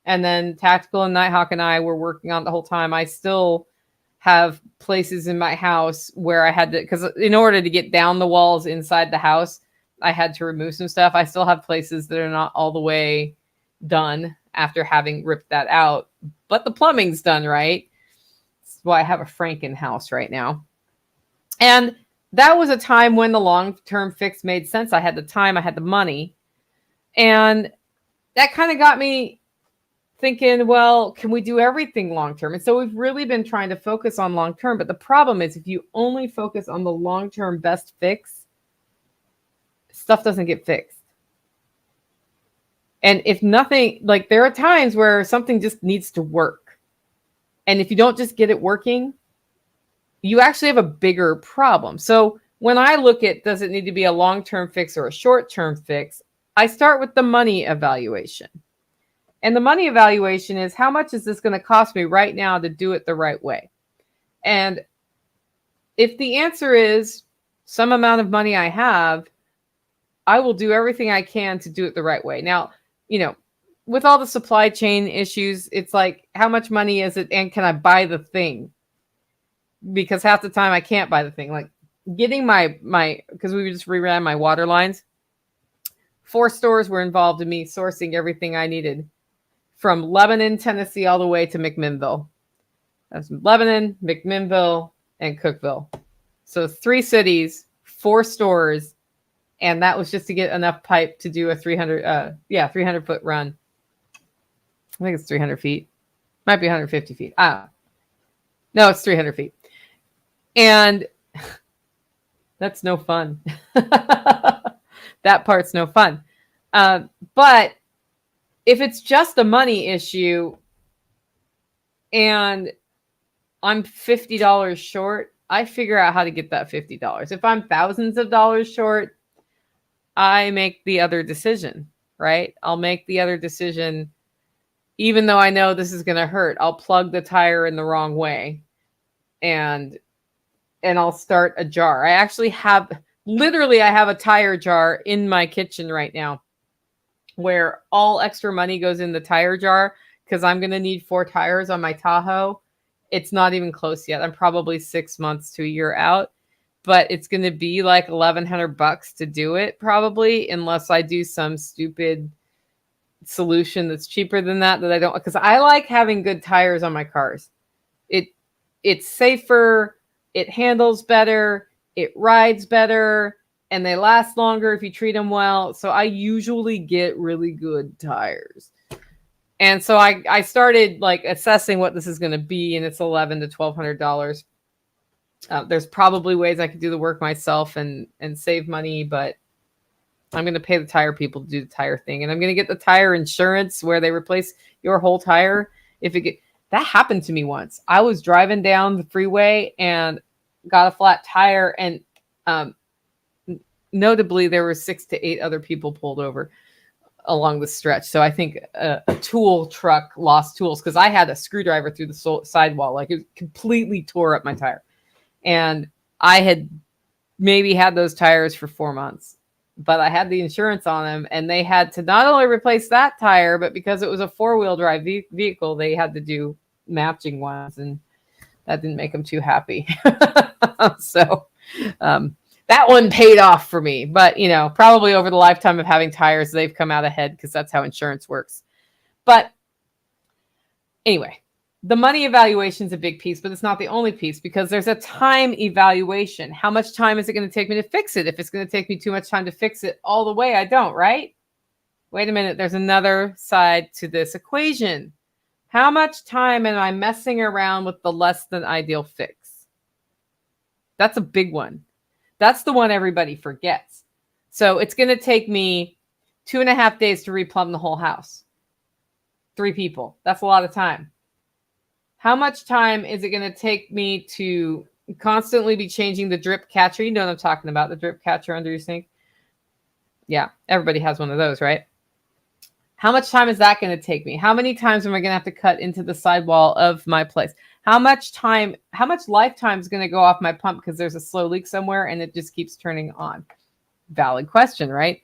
And then Tactical and Nighthawk and I were working on it the whole time. I still have places in my house where I had to, because in order to get down the walls inside the house, I had to remove some stuff. I still have places that are not all the way done after having ripped that out, but the plumbing's done right. That's why I have a Franken house right now. And that was a time when the long-term fix made sense. I had the time, I had the money. And that kind of got me thinking, well, can we do everything long-term? And so we've really been trying to focus on long-term. But the problem is, if you only focus on the long-term best fix, stuff doesn't get fixed. And if nothing, like, there are times where something just needs to work. And if you don't just get it working, you actually have a bigger problem. So when I look at, does it need to be a long-term fix or a short-term fix, I start with the money evaluation. And the money evaluation is, how much is this going to cost me right now to do it the right way? And if the answer is some amount of money I have, I will do everything I can to do it the right way. Now, you know, with all the supply chain issues, it's like, how much money is it? And can I buy the thing? Because half the time I can't buy the thing. Like, getting my, because we just reran my water lines. 4 stores were involved in me sourcing everything I needed from Lebanon, Tennessee, all the way to McMinnville. That's Lebanon, McMinnville, and Cookeville. So 3 cities, 4 stores. And that was just to get enough pipe to do a 300 foot run. I think it's 300 feet. Might be 150 feet. No, it's 300 feet. And that's no fun. That part's no fun. But if it's just a money issue and I'm $50 short, I figure out how to get that $50. If I'm thousands of dollars short, I make the other decision, right? I'll make the other decision, even though I know this is going to hurt. I'll plug the tire in the wrong way and I'll start a jar. I actually have, literally, I have a tire jar in my kitchen right now where all extra money goes in the tire jar, because I'm going to need 4 tires on my Tahoe. It's not even close yet. I'm probably 6 months to a year out, but it's going to be like $1,100 to do it, probably, unless I do some stupid solution that's cheaper than that I don't, because I like having good tires on my cars. It's safer, it handles better, it rides better, and they last longer if you treat them well. So I usually get really good tires. And so I started like assessing what this is going to be, and it's $1,100 to $1,200. There's probably ways I could do the work myself and save money, but I'm going to pay the tire people to do the tire thing. And I'm going to get the tire insurance where they replace your whole tire. That happened to me once. I was driving down the freeway and got a flat tire, and notably there were 6 to 8 other people pulled over along the stretch. So I think a tool truck lost tools, because I had a screwdriver through the sidewall. Like, it completely tore up my tire. And I had maybe had those tires for 4 months, but I had the insurance on them, and they had to not only replace that tire, but because it was a 4-wheel drive vehicle, they had to do matching ones, and that didn't make them too happy. So that one paid off for me, but probably over the lifetime of having tires, they've come out ahead, because that's how insurance works. But anyway, the money evaluation is a big piece, but it's not the only piece, because there's a time evaluation. How much time is it going to take me to fix it? If it's going to take me too much time to fix it all the way, I don't, right? wait a minute, there's another side to this equation. How much time am I messing around with the less than ideal fix? That's a big one. That's the one everybody forgets. So it's going to take me 2.5 days to replumb the whole house. 3 people. That's a lot of time. How much time is it going to take me to constantly be changing the drip catcher? You know what I'm talking about, the drip catcher under your sink. Yeah, everybody has one of those, right? How much time is that going to take me? How many times am I going to have to cut into the sidewall of my place? How much lifetime is going to go off my pump because there's a slow leak somewhere and it just keeps turning on? Valid question, right?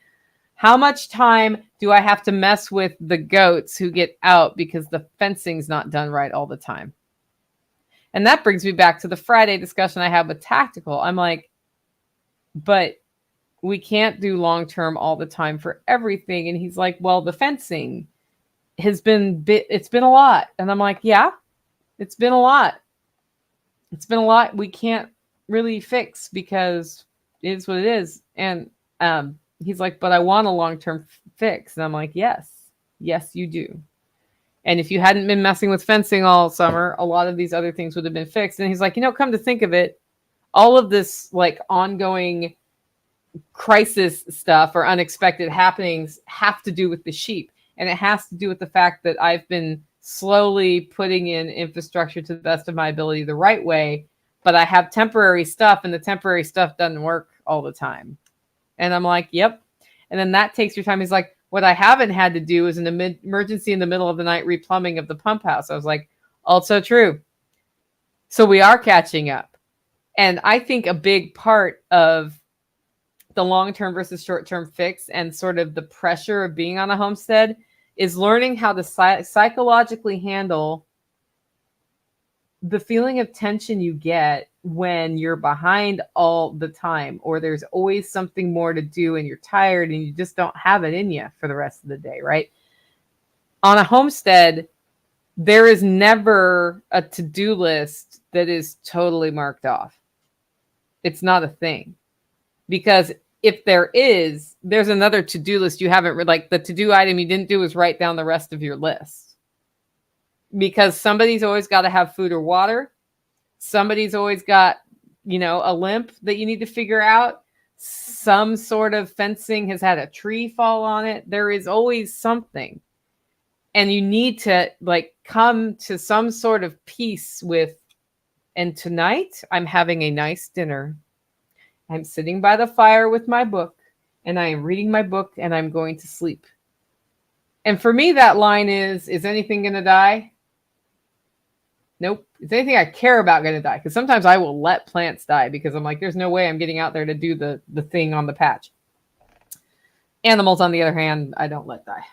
How much time do I have to mess with the goats who get out because the fencing's not done right all the time? And that brings me back to the Friday discussion I had with Tactical. I'm like, but we can't do long-term all the time for everything. And he's like, well, the fencing has been it's been a lot. And I'm like, yeah, it's been a lot. It's been a lot we can't really fix because it is what it is. And he's like, but I want a long-term fix. And I'm like, yes, you do. And if you hadn't been messing with fencing all summer, a lot of these other things would have been fixed. And he's like, come to think of it, all of this like ongoing crisis stuff or unexpected happenings have to do with the sheep. And it has to do with the fact that I've been slowly putting in infrastructure to the best of my ability the right way, but I have temporary stuff and the temporary stuff doesn't work all the time. And I'm like, yep. And then that takes your time. He's like, what I haven't had to do is an emergency in the middle of the night replumbing of the pump house. I was like, also true. So we are catching up. And I think a big part of the long-term versus short-term fix and sort of the pressure of being on a homestead is learning how to psychologically handle the feeling of tension you get when you're behind all the time, or there's always something more to do and you're tired and you just don't have it in you for the rest of the day, right? On a homestead, there is never a to-do list that is totally marked off. It's not a thing. Because if there's another to-do list you haven't, like the to-do item you didn't do is write down the rest of your list. Because somebody's always got to have food or water. Somebody's always got, a limp that you need to figure out. Some sort of fencing has had a tree fall on it. There is always something. And you need to come to some sort of peace with, and tonight I'm having a nice dinner. I'm sitting by the fire with my book and I am reading my book and I'm going to sleep. And for me, that line is anything going to die? Nope. Is anything I care about going to die? Because sometimes I will let plants die because I'm like, there's no way I'm getting out there to do the thing on the patch. Animals, on the other hand, I don't let die.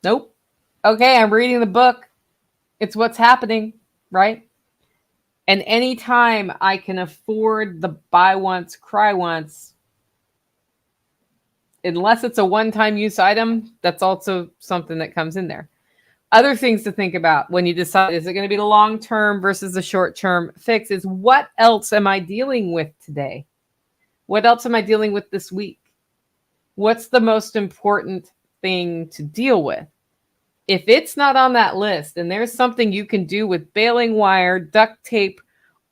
Nope. Okay, I'm reading the book. It's what's happening, right? And anytime I can afford the buy once, cry once, unless it's a one-time use item, that's also something that comes in there. Other things to think about when you decide, is it going to be the long-term versus the short-term fix, is what else am I dealing with today? What else am I dealing with this week? What's the most important thing to deal with? If it's not on that list and there's something you can do with baling wire, duct tape,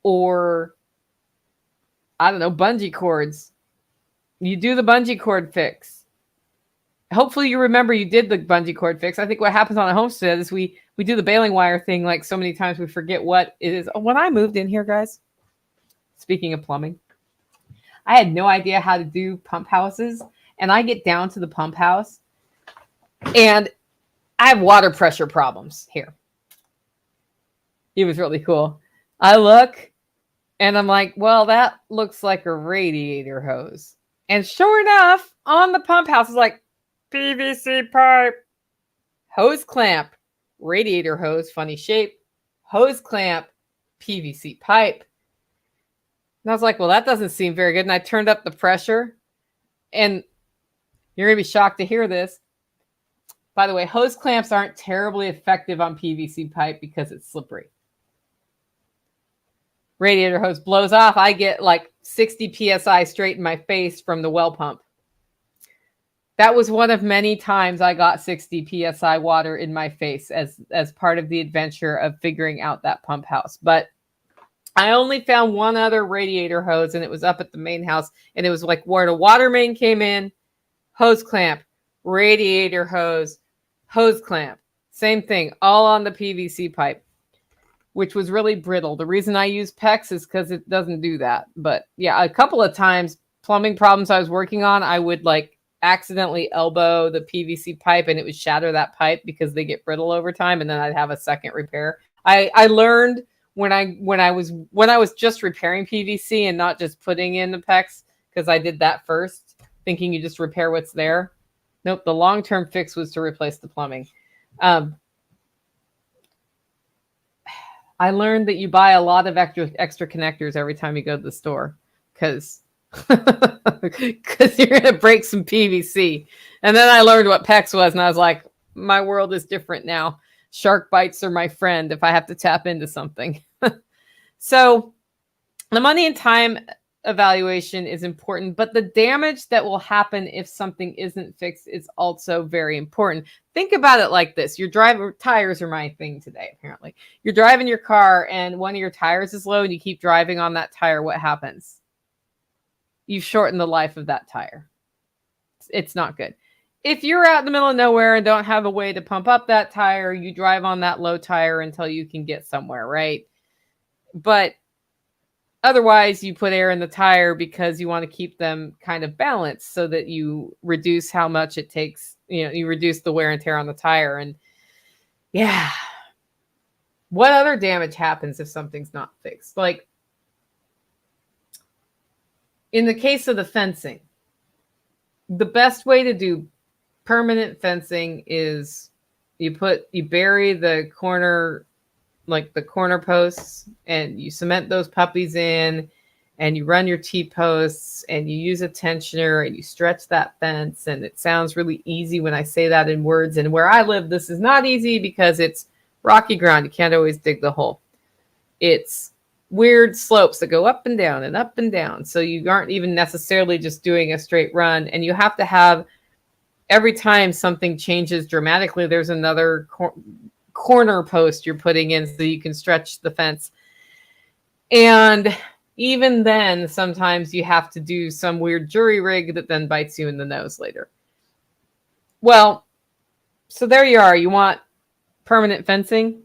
or I don't know, bungee cords, you do the bungee cord fix. Hopefully you remember you did the bungee cord fix. I think what happens on a homestead is we do the baling wire thing like so many times we forget what it is. When I moved in here, guys, speaking of plumbing, I had no idea how to do pump houses. And I get down to the pump house and I have water pressure problems here. It was really cool. I look and I'm like, well, that looks like a radiator hose. And sure enough, on the pump house is like PVC pipe, hose clamp, radiator hose, funny shape, hose clamp, PVC pipe. And I was like, well, that doesn't seem very good. And I turned up the pressure. And you're going to be shocked to hear this. By the way, hose clamps aren't terribly effective on PVC pipe because it's slippery. Radiator hose blows off. I get like 60 PSI straight in my face from the well pump. That was one of many times I got 60 psi water in my face as part of the adventure of figuring out that pump house. But I only found one other radiator hose, and it was up at the main house, and it was like where the water main came in, hose clamp, radiator hose clamp, same thing, all on the PVC pipe, which was really brittle. The reason I use PEX is because it doesn't do that. But yeah, a couple of times, plumbing problems I was working on, I would like accidentally elbow the PVC pipe and it would shatter that pipe because they get brittle over time, and then I'd have a second repair. I learned when I was just repairing PVC and not just putting in the PEX, because I did that first, thinking you just repair what's there. Nope, the long-term fix was to replace the plumbing. I learned that you buy a lot of extra connectors every time you go to the store, because you're going to break some PVC. And then I learned what PEX was, and I was like, my world is different now. Shark bites are my friend if I have to tap into something. So the money and time evaluation is important, but the damage that will happen if something isn't fixed is also very important. Think about it like this. Your tires are my thing today, apparently. You're driving your car and one of your tires is low and you keep driving on that tire. What happens? You shorten the life of that tire. It's not good. If you're out in the middle of nowhere and don't have a way to pump up that tire, you drive on that low tire until you can get somewhere, right? But otherwise, you put air in the tire because you want to keep them kind of balanced so that you reduce how much it takes, you reduce the wear and tear on the tire. And yeah, what other damage happens if something's not fixed? Like in the case of the fencing, the best way to do permanent fencing is you bury the corner, like the corner posts, and you cement those puppies in, and you run your T-posts, and you use a tensioner, and you stretch that fence. And it sounds really easy when I say that in words. And where I live, this is not easy because it's rocky ground. You can't always dig the hole. It's weird slopes that go up and down and up and down. So you aren't even necessarily just doing a straight run. And you have to have, every time something changes dramatically, there's another corner post you're putting in so you can stretch the fence. And even then, sometimes you have to do some weird jury rig that then bites you in the nose later. Well, so there you are. You want permanent fencing,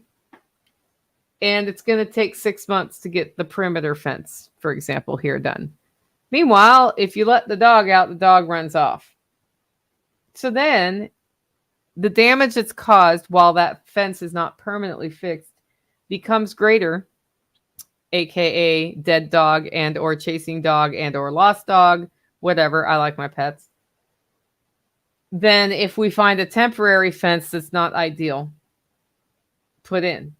and it's going to take 6 months to get the perimeter fence, for example, here done. Meanwhile, if you let the dog out, the dog runs off. So then the damage that's caused while that fence is not permanently fixed becomes greater, aka dead dog and or chasing dog and or lost dog, whatever. I like my pets. Then if we find a temporary fence that's not ideal, put in.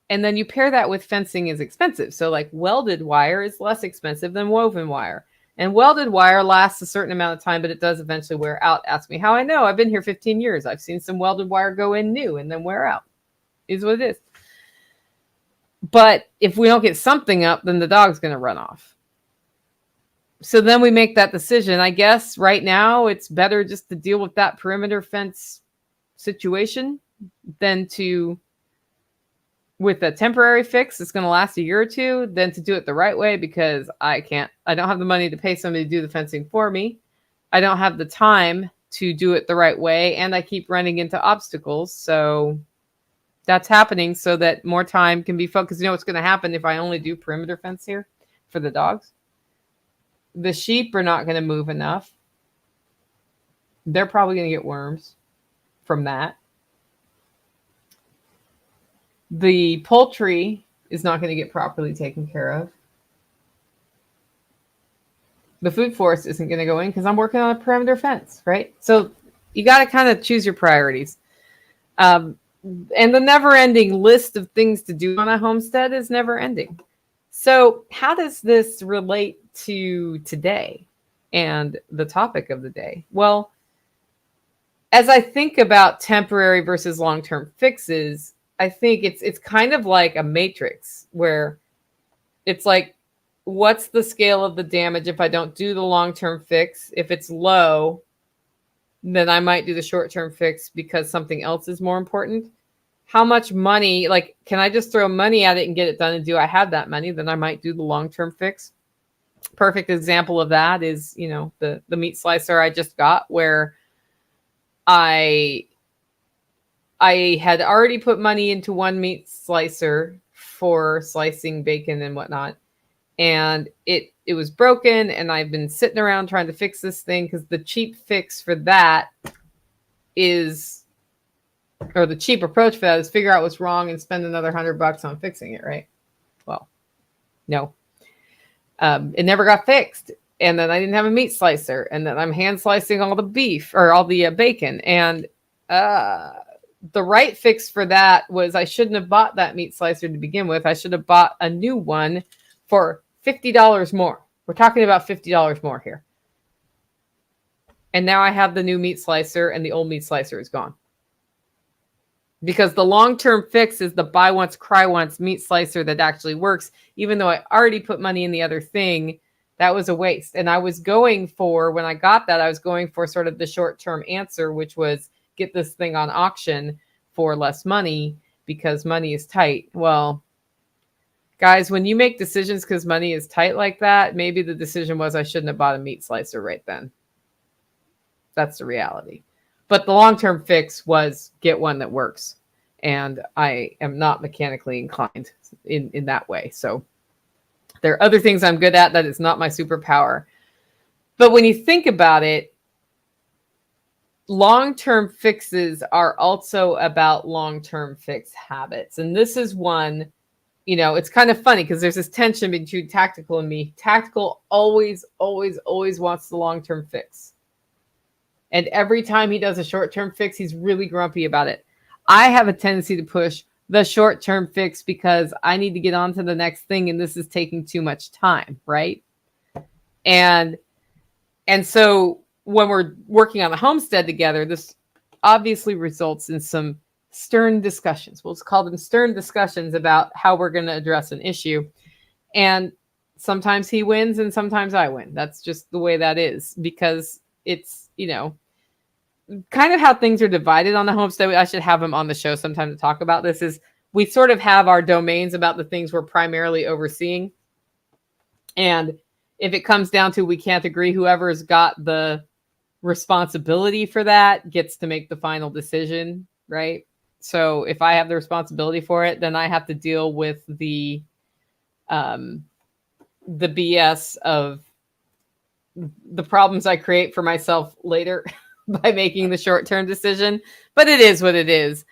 And then you pair that with fencing is expensive. So like welded wire is less expensive than woven wire. And welded wire lasts a certain amount of time, but it does eventually wear out. Ask me how I know. I've been here 15 years. I've seen some welded wire go in new and then wear out. Is what it is. But if we don't get something up, then the dog's going to run off. So then we make that decision. I guess right now it's better just to deal with that perimeter fence situation than to, with a temporary fix, it's going to last a year or two, than to do it the right way, because I don't have the money to pay somebody to do the fencing for me. I don't have the time to do it the right way. And I keep running into obstacles. So that's happening so that more time can be focused. You know what's going to happen if I only do perimeter fence here for the dogs? The sheep are not going to move enough. They're probably going to get worms from that. The poultry is not going to get properly taken care of. The food forest isn't going to go in because I'm working on a perimeter fence, right? So you got to kind of choose your priorities. And the never-ending list of things to do on a homestead is never-ending. So how does this relate to today and the topic of the day? Well, as I think about temporary versus long-term fixes, I think it's kind of like a matrix where it's like, what's the scale of the damage if I don't do the long-term fix? If it's low, then I might do the short-term fix because something else is more important. How much money, like, can I just throw money at it and get it done? And do I have that money? Then I might do the long-term fix. Perfect example of that is, the meat slicer I just got, where I had already put money into one meat slicer for slicing bacon and whatnot. And it was broken, and I've been sitting around trying to fix this thing, because the cheap fix for that is, or the cheap approach for that is, figure out what's wrong and spend another $100 on fixing it, right? Well, no. It never got fixed. And then I didn't have a meat slicer. And then I'm hand slicing all the beef, or all the bacon. And the right fix for that was, I shouldn't have bought that meat slicer to begin with. I should have bought a new one for $50 more. We're talking about $50 more here. And now I have the new meat slicer, and the old meat slicer is gone. Because the long-term fix is the buy once, cry once meat slicer that actually works. Even though I already put money in the other thing, that was a waste. And I was going for, when I got that, I was going for sort of the short-term answer, which was get this thing on auction for less money because money is tight. Well, guys, when you make decisions because money is tight like that, maybe the decision was I shouldn't have bought a meat slicer right then. That's the reality. But the long-term fix was get one that works. And I am not mechanically inclined in that way. So there are other things I'm good at that is not my superpower. But when you think about it, long-term fixes are also about long-term fix habits. And this is one, it's kind of funny because there's this tension between tactical and me. Tactical always, always, always wants the long-term fix. And every time he does a short-term fix, he's really grumpy about it. I have a tendency to push the short-term fix because I need to get on to the next thing, and this is taking too much time, right? And so when we're working on the homestead together, this obviously results in some stern discussions. We'll just call them stern discussions about how we're going to address an issue. And sometimes he wins and sometimes I win. That's just the way that is, because it's, kind of how things are divided on the homestead. I should have him on the show sometime to talk about this. Is we sort of have our domains about the things we're primarily overseeing. And if it comes down to we can't agree, whoever's got the responsibility for that gets to make the final decision, right? So if I have the responsibility for it, then I have to deal with the BS of the problems I create for myself later by making the short-term decision. But it is what it is.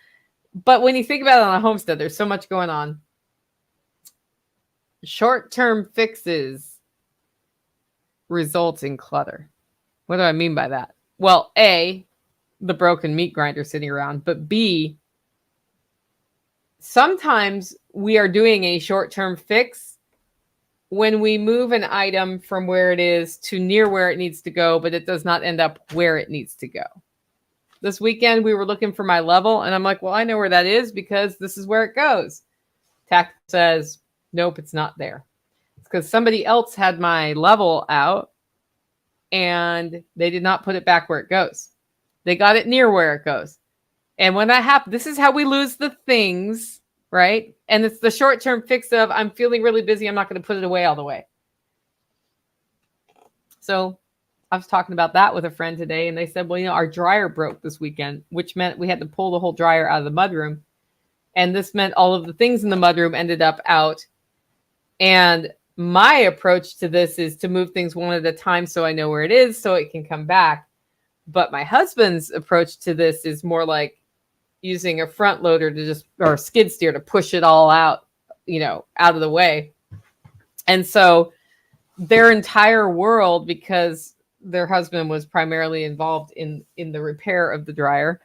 But when you think about it on a homestead, there's so much going on. Short-term fixes result in clutter. What do I mean by that? Well, A, the broken meat grinder sitting around, but B, sometimes we are doing a short-term fix when we move an item from where it is to near where it needs to go, but it does not end up where it needs to go. This weekend, we were looking for my level, and I'm like, well, I know where that is because this is where it goes. Tack says, nope, it's not there. It's because somebody else had my level out, and they did not put it back where it goes. They got it near where it goes. And when that happens, this is how we lose the things, right? And it's the short-term fix of, I'm feeling really busy, I'm not going to put it away all the way. So I was talking about that with a friend today, and they said, well, our dryer broke this weekend, which meant we had to pull the whole dryer out of the mudroom. And this meant all of the things in the mudroom ended up out. And my approach to this is to move things one at a time so I know where it is so it can come back. But my husband's approach to this is more like using a front loader or a skid steer to push it all out, out of the way. And so their entire world, because their husband was primarily involved in the repair of the dryer,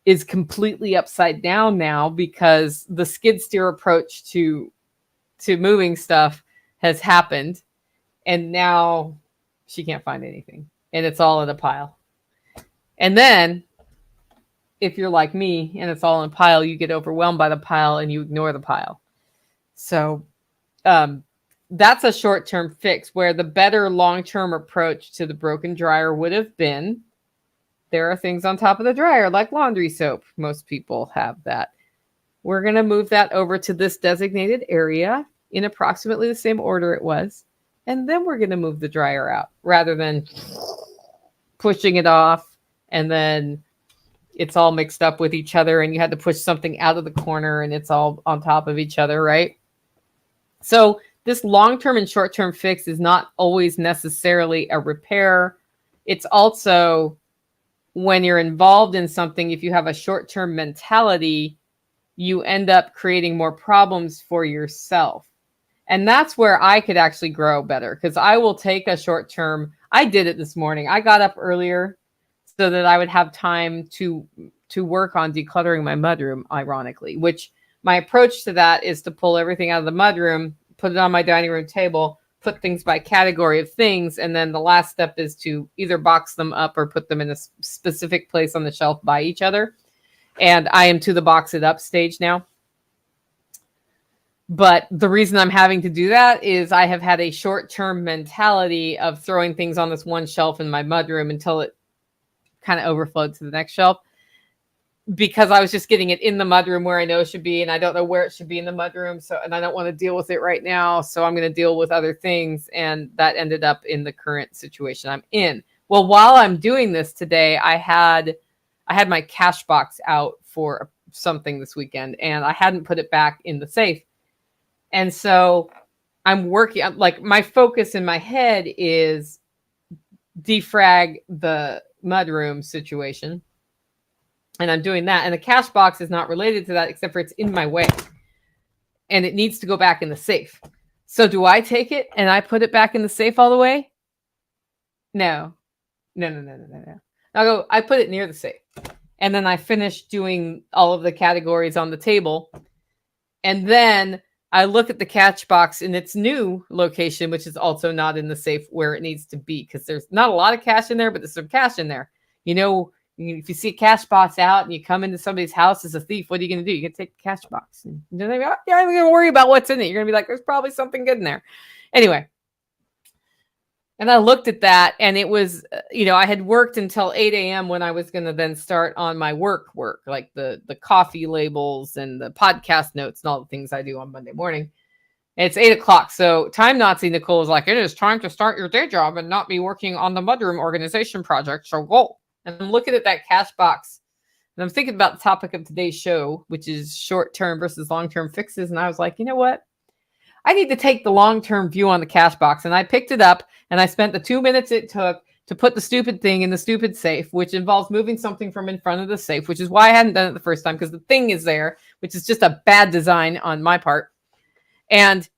is completely upside down now because the skid steer approach to moving stuff has happened. And now she can't find anything. And it's all in a pile. And then if you're like me and it's all in a pile, you get overwhelmed by the pile and you ignore the pile. So that's a short-term fix, where the better long-term approach to the broken dryer would have been There are things on top of the dryer like laundry soap. Most people have that. We're going to move that over to this designated area in approximately the same order it was. And then we're going to move the dryer out rather than pushing it off and then it's all mixed up with each other and you had to push something out of the corner and it's all on top of each other, right? So this long-term and short-term fix is not always necessarily a repair. It's also when you're involved in something, if you have a short-term mentality, you end up creating more problems for yourself. And that's where I could actually grow better because I will take a short-term. I did it this morning. I got up earlier so that I would have time to work on decluttering my mudroom, ironically, which my approach to that is to pull everything out of the mudroom, put it on my dining room table, put things by category of things. And then the last step is to either box them up or put them in a specific place on the shelf by each other. And I am to the box it up stage now. But the reason I'm having to do that is I have had a short-term mentality of throwing things on this one shelf in my mudroom until it kind of overflowed to the next shelf because I was just getting it in the mudroom where I know it should be. And I don't know where it should be in the mudroom. So, and I don't want to deal with it right now. So I'm going to deal with other things. And that ended up in the current situation I'm in. Well, while I'm doing this today, I had my cash box out for something this weekend and I hadn't put it back in the safe. And so I'm working, like my focus in my head is defrag the mudroom situation. And I'm doing that. And the cash box is not related to that, except for it's in my way. And it needs to go back in the safe. So do I take it and I put it back in the safe all the way? No. I put it near the safe. And then I finish doing all of the categories on the table. And then I look at the catch box in its new location, which is also not in the safe where it needs to be because there's not a lot of cash in there, but there's some cash in there. You know, if you see a cash box out and you come into somebody's house as a thief, what are you going to do? You're going to take the cash box. And you're not going to worry about what's in it. You're going to be like, there's probably something good in there. Anyway. And I looked at that and it was, I had worked until 8 a.m. when I was going to then start on my work, like the coffee labels and the podcast notes and all the things I do on Monday morning. It's 8 o'clock. So Time Nazi Nicole was like, it is time to start your day job and not be working on the mudroom organization project. So go. And I'm looking at that cash box and I'm thinking about the topic of today's show, which is short-term versus long-term fixes. And I was like, you know what? I need to take the long-term view on the cash box. And I picked it up and I spent the 2 minutes it took to put the stupid thing in the stupid safe, which involves moving something from in front of the safe, which is why I hadn't done it the first time because the thing is there, which is just a bad design on my part. And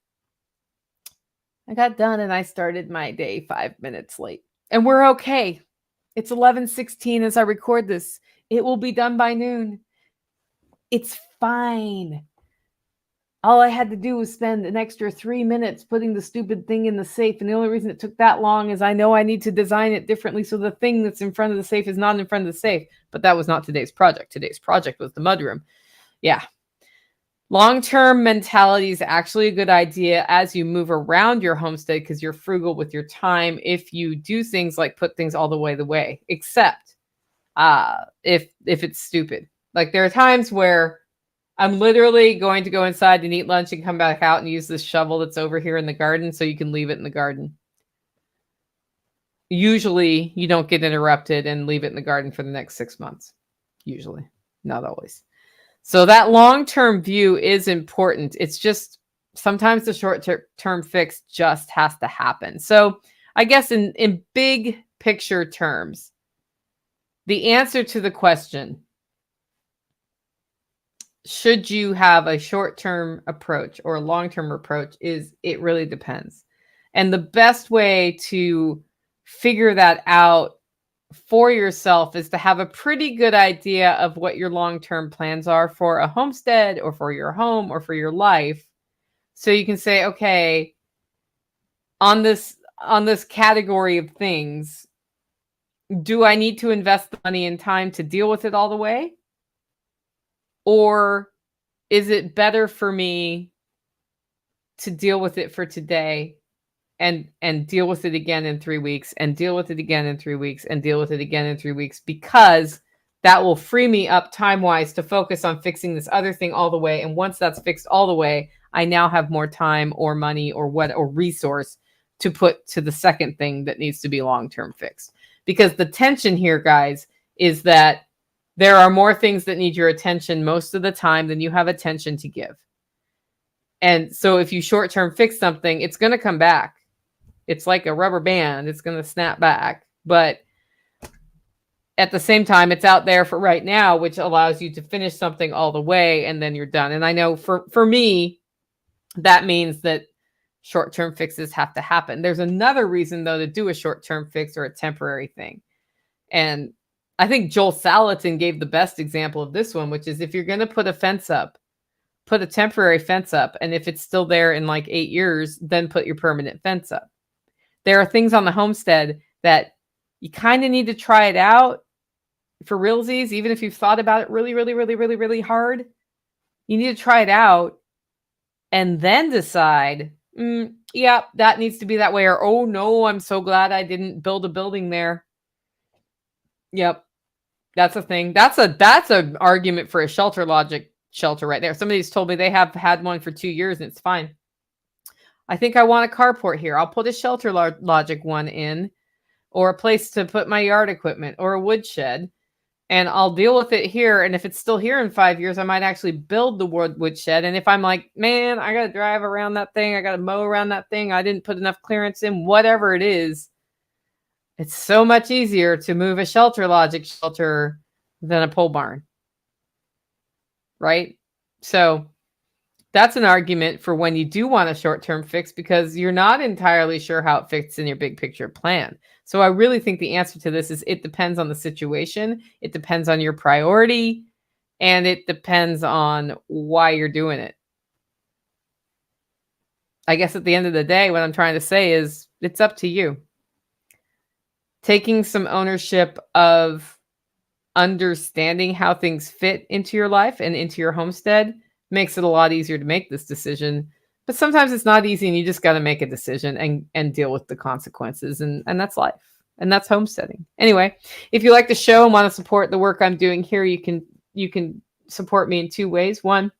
I got done and I started my day 5 minutes late. And we're okay. It's 11:16 as I record this. It will be done by noon. It's fine. All I had to do was spend an extra 3 minutes putting the stupid thing in the safe. And the only reason it took that long is I know I need to design it differently so the thing that's in front of the safe is not in front of the safe. But that was not today's project. Today's project was the mudroom. Yeah. Long-term mentality is actually a good idea as you move around your homestead because you're frugal with your time if you do things like put things all the way, except if it's stupid. Like there are times where I'm literally going to go inside and eat lunch and come back out and use this shovel that's over here in the garden so you can leave it in the garden. Usually you don't get interrupted and leave it in the garden for the next 6 months. Usually, not always. So that long-term view is important. It's just sometimes the short-term fix just has to happen. So I guess in big picture terms, the answer to the question, should you have a short-term approach or a long-term approach is it really depends. And the best way to figure that out for yourself is to have a pretty good idea of what your long-term plans are for a homestead or for your home or for your life. So you can say, okay, on this category of things, do I need to invest the money and time to deal with it all the way? Or is it better for me to deal with it for today and deal with it again in 3 weeks, and deal with it again in 3 weeks, and deal with it again in 3 weeks, because that will free me up time-wise to focus on fixing this other thing all the way. And once that's fixed all the way, I now have more time or money or resource to put to the second thing that needs to be long-term fixed. Because the tension here, guys, is that there are more things that need your attention most of the time than you have attention to give. And so if you short-term fix something, it's going to come back. It's like a rubber band. It's going to snap back. But at the same time, it's out there for right now, which allows you to finish something all the way, and then you're done. And I know for me, that means that short-term fixes have to happen. There's another reason, though, to do a short-term fix or a temporary thing. And I think Joel Salatin gave the best example of this one, which is if you're going to put a fence up, put a temporary fence up. And if it's still there in like 8 years, then put your permanent fence up. There are things on the homestead that you kind of need to try it out for realsies, even if you've thought about it really, really, really, really, really hard. You need to try it out and then decide, yeah, that needs to be that way. Or, oh no, I'm so glad I didn't build a building there. Yep. That's a thing. That's an argument for a shelter right there. Somebody's told me they have had one for 2 years and it's fine. I think I want a carport here. I'll put a shelter logic one in, or a place to put my yard equipment, or a woodshed, and I'll deal with it here. And if it's still here in 5 years, I might actually build the woodshed. And if I'm like, man, I got to drive around that thing, I got to mow around that thing, I didn't put enough clearance in, whatever it is, it's so much easier to move a shelter logic shelter than a pole barn. Right? So that's an argument for when you do want a short-term fix, because you're not entirely sure how it fits in your big picture plan. So I really think the answer to this is it depends on the situation. It depends on your priority, and it depends on why you're doing it. I guess at the end of the day, what I'm trying to say is it's up to you. Taking some ownership of understanding how things fit into your life and into your homestead makes it a lot easier to make this decision. But sometimes it's not easy, and you just got to make a decision and deal with the consequences. And that's life. And that's homesteading. Anyway, if you like the show and want to support the work I'm doing here, you can support me in 2 ways. One,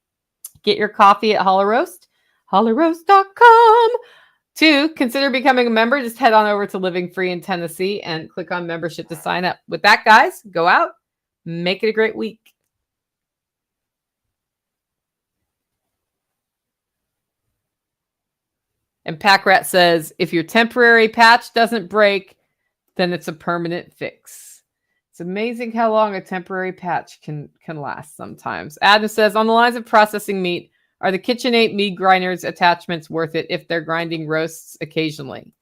get your coffee at Hollow Roast, hollowroast.com. 2, consider becoming a member. Just head on over to Living Free in Tennessee and click on membership to sign up. With that, guys, go out, make it a great week. And Pack Rat says, if your temporary patch doesn't break, then it's a permanent fix. It's amazing how long a temporary patch can last sometimes. Adam says, on the lines of processing meat, are the KitchenAid meat grinders attachments worth it if they're grinding roasts occasionally?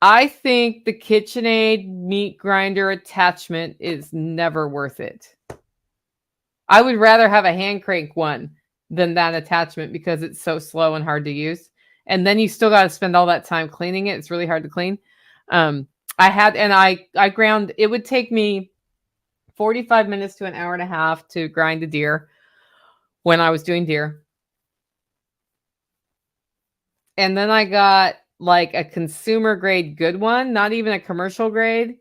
I think the KitchenAid meat grinder attachment is never worth it. I would rather have a hand crank one than that attachment, because it's so slow and hard to use. And then you still got to spend all that time cleaning it. It's really hard to clean. I ground, it would take me 45 minutes to an hour and a half to grind a deer when I was doing deer. And then I got like a consumer grade good one, not even a commercial grade.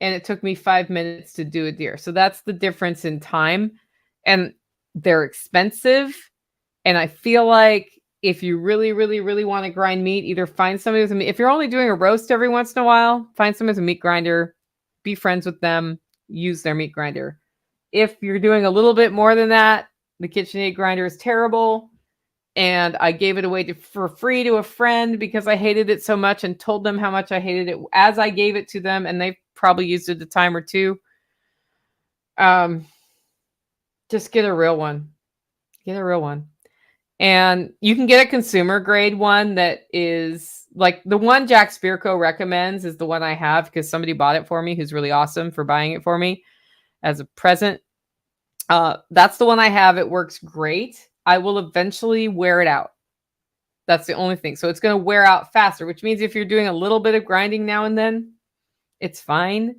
And it took me 5 minutes to do a deer. So that's the difference in time. And they're expensive. And I feel like if you really, really, really want to grind meat, either find somebody with a meat. If you're only doing a roast every once in a while, find somebody with a meat grinder, be friends with them, use their meat grinder. If you're doing a little bit more than that, the KitchenAid grinder is terrible. And I gave it away for free to a friend because I hated it so much, and told them how much I hated it as I gave it to them. And they probably used it a time or two. Just get a real one. Get a real one. And you can get a consumer grade one that is like the one Jack Spirko recommends is the one I have, because somebody bought it for me who's really awesome for buying it for me as a present. That's the one I have. It works great. I will eventually wear it out. That's the only thing. So it's going to wear out faster, which means if you're doing a little bit of grinding now and then, it's fine.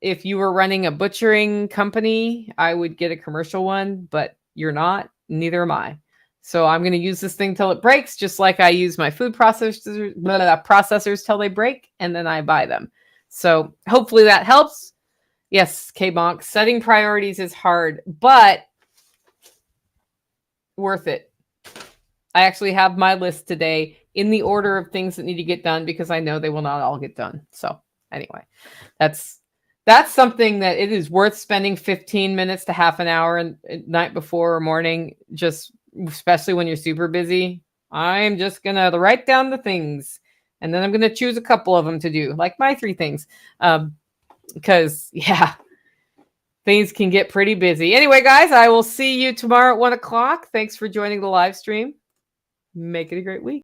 If you were running a butchering company, I would get a commercial one, but you're not. Neither am I. So I'm going to use this thing till it breaks, just like I use my food processors till they break, and then I buy them. So hopefully that helps. Yes, K-Bonk, setting priorities is hard, but worth it. I actually have my list today in the order of things that need to get done because I know they will not all get done. So anyway, that's something that it is worth spending 15 minutes to half an hour and night before or morning, just especially when you're super busy. I'm just going to write down the things and then I'm going to choose a couple of them to do, like my 3 things. Because yeah, things can get pretty busy. Anyway, guys, I will see you tomorrow at 1 o'clock. Thanks for joining the live stream. Make it a great week.